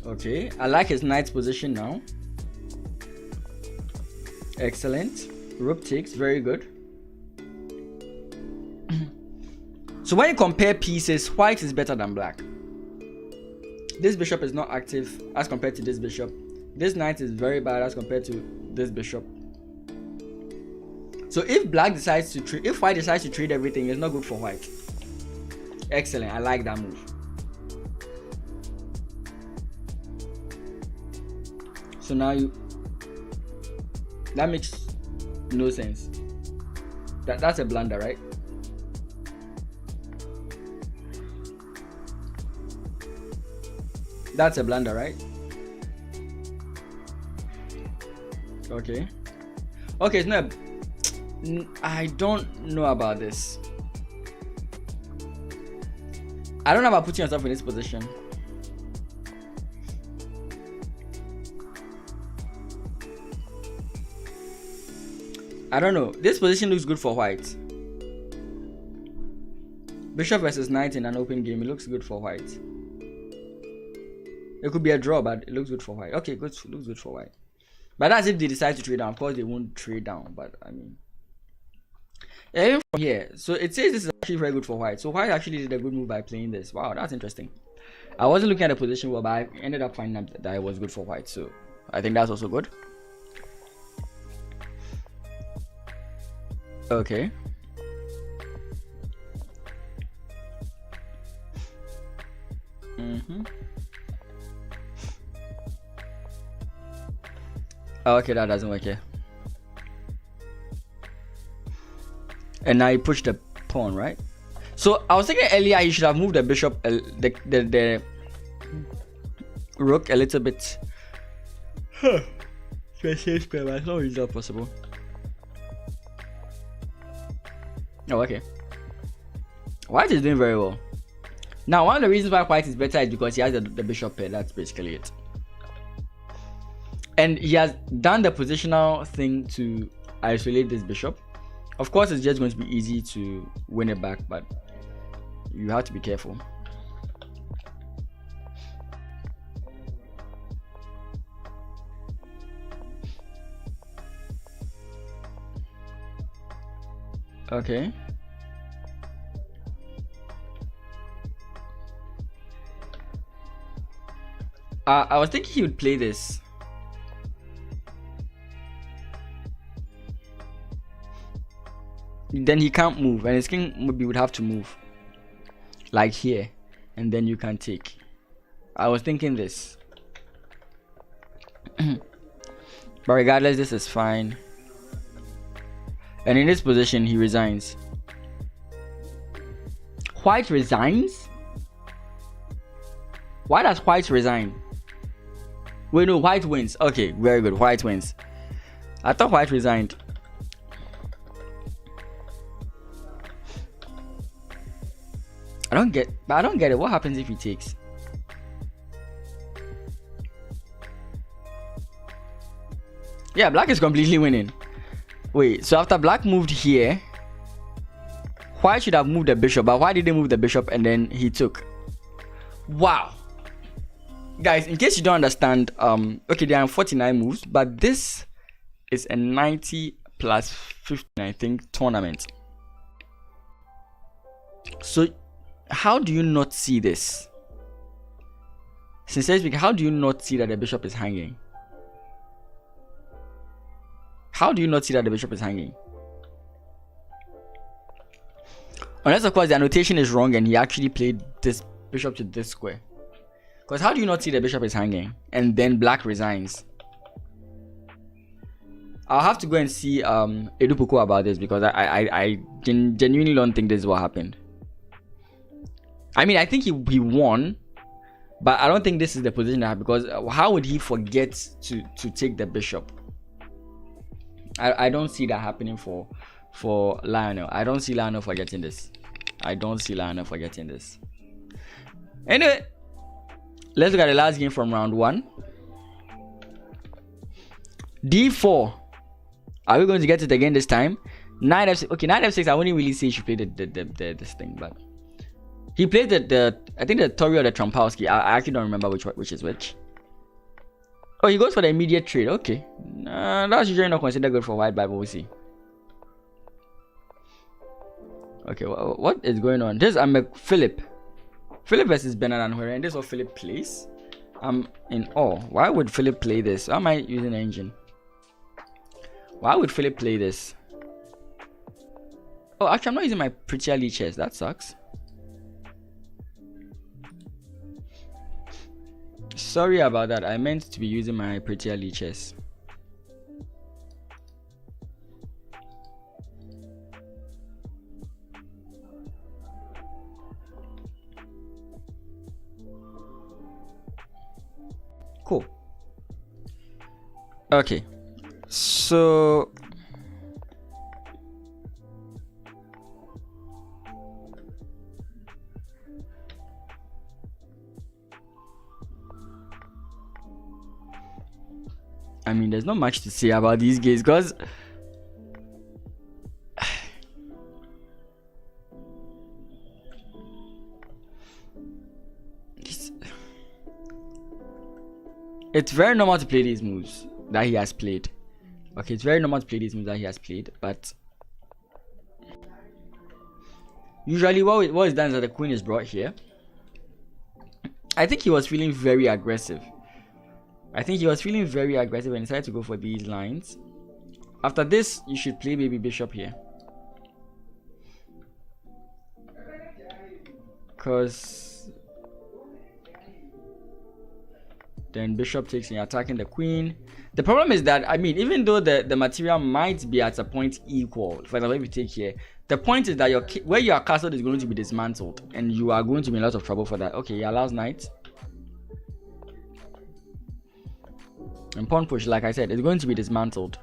Okay, I like his knight's position now. Excellent. Rook takes, very good. So when you compare pieces, white is better than black. This bishop is not active as compared to this bishop. This knight is very bad as compared to this bishop. So if white decides to trade everything, it's not good for white. Excellent, I like that move. So now that makes no sense. That's a blunder, right? That's a blunder, right? Okay. Okay, it's not. I don't know about this. I don't know about putting yourself in this position. I don't know. This position looks good for white. Bishop versus knight in an open game. It looks good for white. It could be a draw, but it looks good for white. Okay, good. Looks good for white. But that's if they decide to trade down. Of course, they won't trade down. But I mean, even from here, so it says this is actually very good for white. So white actually did a good move by playing this. Wow, that's interesting. I wasn't looking at the position well, but I ended up finding out that it was good for white. So I think that's also good. Okay. Okay, that doesn't work here. And now you push the pawn, right? So I was thinking earlier you should have moved the bishop, the rook a little bit. It's not really possible. Oh, okay. White is doing very well. Now, one of the reasons why white is better is because he has the bishop pair. That's basically it. And he has done the positional thing to isolate this bishop. Of course, it's just going to be easy to win it back, but you have to be careful. Okay. I was thinking he would play this. Then he can't move, and his king maybe would have to move like here, and then you can take. I was thinking this. But regardless, this is fine. And in this position, he resigns. White resigns? Why does White resign? Wait, no, White wins. Okay, very good. White wins. I thought White resigned. I don't get it. What happens if he takes? Yeah, Black is completely winning. Wait, so after Black moved here, White should have moved the bishop, but why did they move the bishop and then he took? Wow. Guys, in case you don't understand, okay, there are 49 moves, but this is a 90 plus 15, I think, tournament. So how do you not see this? Sincerely speaking, how do you not see that the bishop is hanging? How do you not see that the bishop is hanging? Unless, of course, the annotation is wrong and he actually played this bishop to this square. Because how do you not see the bishop is hanging and then Black resigns? I'll have to go and see Edupuko about this, because I genuinely don't think this is what happened. I mean, I think he won, but I don't think this is the position that, because how would he forget to take the bishop? I don't see that happening for Lionel. I don't see Lionel forgetting this. Anyway, let's look at the last game from round 1. D4. Are we going to get it again this time? Knight f6. Okay, knight f6. I wouldn't really say he should play this thing, but he played the I think the Tori or the Trampowski. I actually don't remember which is which. Oh, he goes for the immediate trade. Okay, that's usually not considered good for White, but we'll see. Okay, what is going on? This I'm a Philip versus Bernard and Huere, and this is what Philip plays. I'm in awe. Why would Philip play this? Why am I using the engine? Why would Philip play this? Oh, actually, I'm not using my prettier lead chess. That sucks. Sorry about that. I meant to be using my prettier lead chess. Cool. Okay. So I mean, there's not much to say about these games, because it's very normal to play these moves that he has played. Okay, it's very normal to play these moves that he has played, but usually what is done is that the queen is brought here. I think he was feeling very aggressive. and decided to go for these lines. After this, you should play baby bishop here, because then bishop takes and you're attacking the queen. The problem is that, I mean, even though the material might be at a point equal, for example, if you take here, the point is that where your castle is going to be dismantled, and you are going to be in a lot of trouble for that. Okay, he allows knight. And pawn push, like I said, it's going to be dismantled.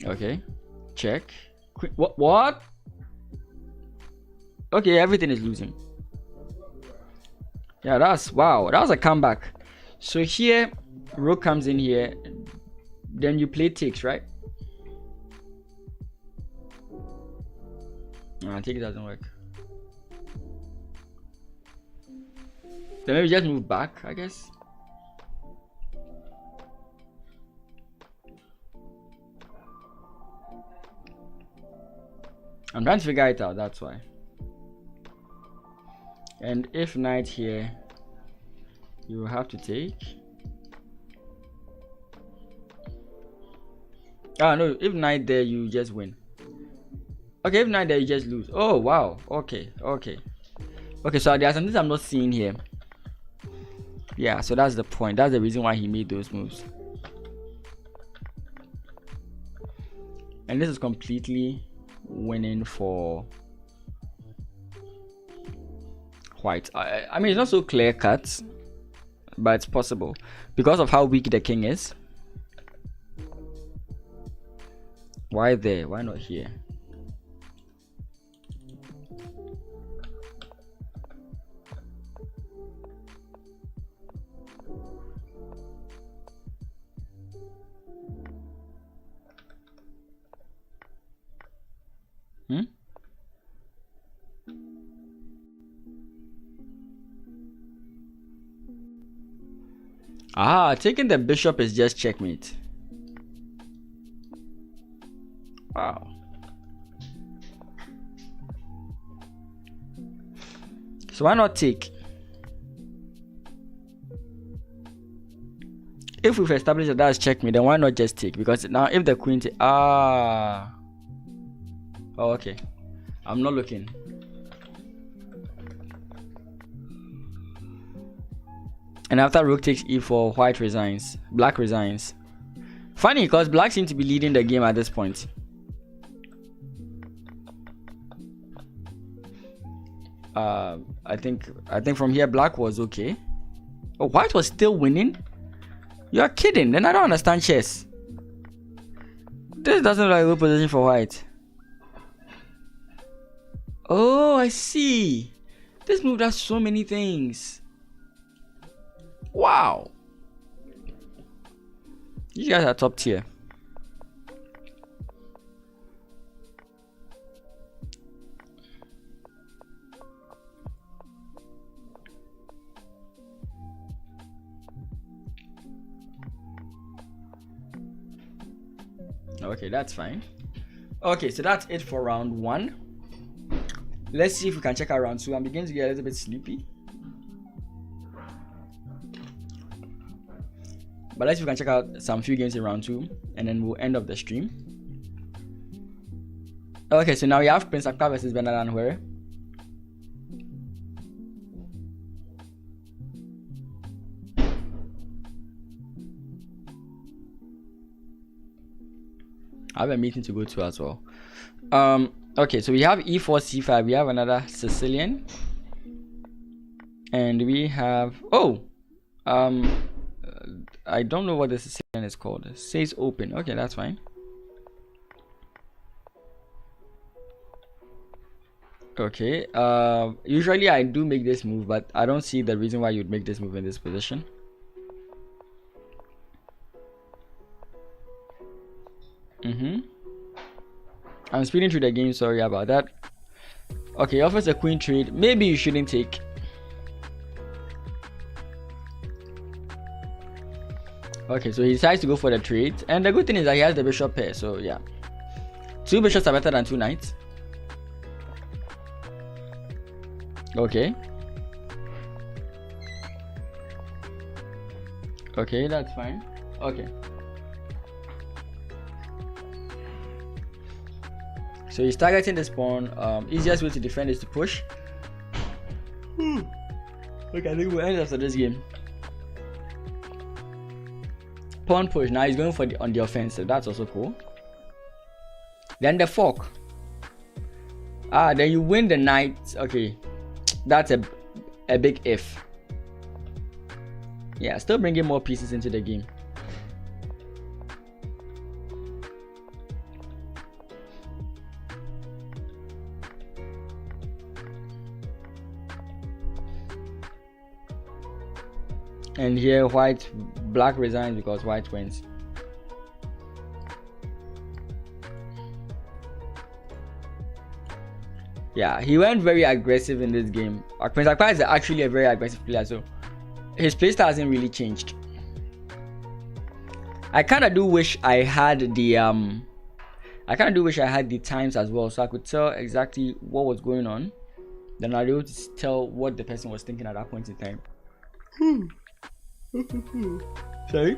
Okay, check. What? Okay, everything is losing. Yeah, wow, that was a comeback. So here, rook comes in here, then you play takes, right? No, I think it doesn't work. Then maybe just move back, I guess. I'm trying to figure it out, that's why. And if knight here, you will have to take. Ah no, if knight there, you just win. Okay, if knight there, you just lose. Oh wow. Okay. So there are some things I'm not seeing here. Yeah, so that's the point. That's the reason why he made those moves. And this is completely winning for white. I mean, it's not so clear cut, but it's possible because of how weak the king is. Why there? Why not here? Taking the bishop is just checkmate. Wow. So why not take? If we've established that that's checkmate, then why not just take? Because now if the queen oh, okay. I'm not looking. And after rook takes e4, white resigns. Black resigns. Funny, because black seems to be leading the game at this point. I think from here black was okay. Oh, white was still winning? You're kidding. Then I don't understand chess. This doesn't look like a good position for white. Oh, I see. This move does so many things. Wow. You guys are top tier. Okay, that's fine. Okay, so that's it for round 1. Let's see if we can check out round 2. I'm beginning to get a little bit sleepy. But let's see if we can check out some few games in round 2, and then we'll end up the stream. Okay, so now we have Prince Akpa versus Bernard Anwere. I have a meeting to go to as well. Okay, so we have e4, c5. We have another Sicilian, and we have I don't know what the Sicilian is called. It says open. Okay, that's fine. Okay. Usually I do make this move, but I don't see the reason why you'd make this move in this position. I'm speeding through the game, sorry about that. Okay, offers a queen trade. Maybe you shouldn't take. Okay, so he decides to go for the trade, and the good thing is that he has the bishop pair, so yeah. 2 bishops are better than 2 knights. Okay. Okay, that's fine. Okay. So he's targeting this pawn. Easiest way to defend is to push. Okay, I think we'll end after this game. Pawn push. Now he's going for on the offensive. That's also cool. Then the fork. Then you win the knight. Okay, that's a big if. Yeah, still bringing more pieces into the game. And here black resigns because white wins. Yeah, he went very aggressive in this game. Prince Akpa is actually a very aggressive player, so his playstyle hasn't really changed. I kind of do wish I had the times as well, so I could tell exactly what was going on. Then I'll be able to tell what the person was thinking at that point in time. Sorry.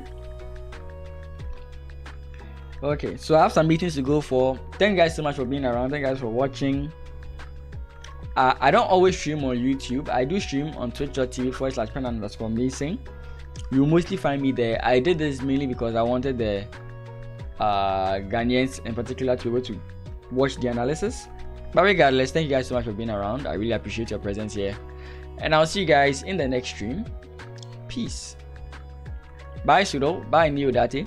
Okay, so I have some meetings to go for. Thank you guys so much for being around. Thank you guys for watching. I don't always stream on YouTube. I do stream on twitch.tv/pen_mason. You'll mostly find me there. I did this mainly because I wanted the Ghanaians in particular to be able to watch the analysis. But regardless, thank you guys so much for being around. I really appreciate your presence here. And I'll see you guys in the next stream. Peace. Bye, Sudo. Bye, Neodati.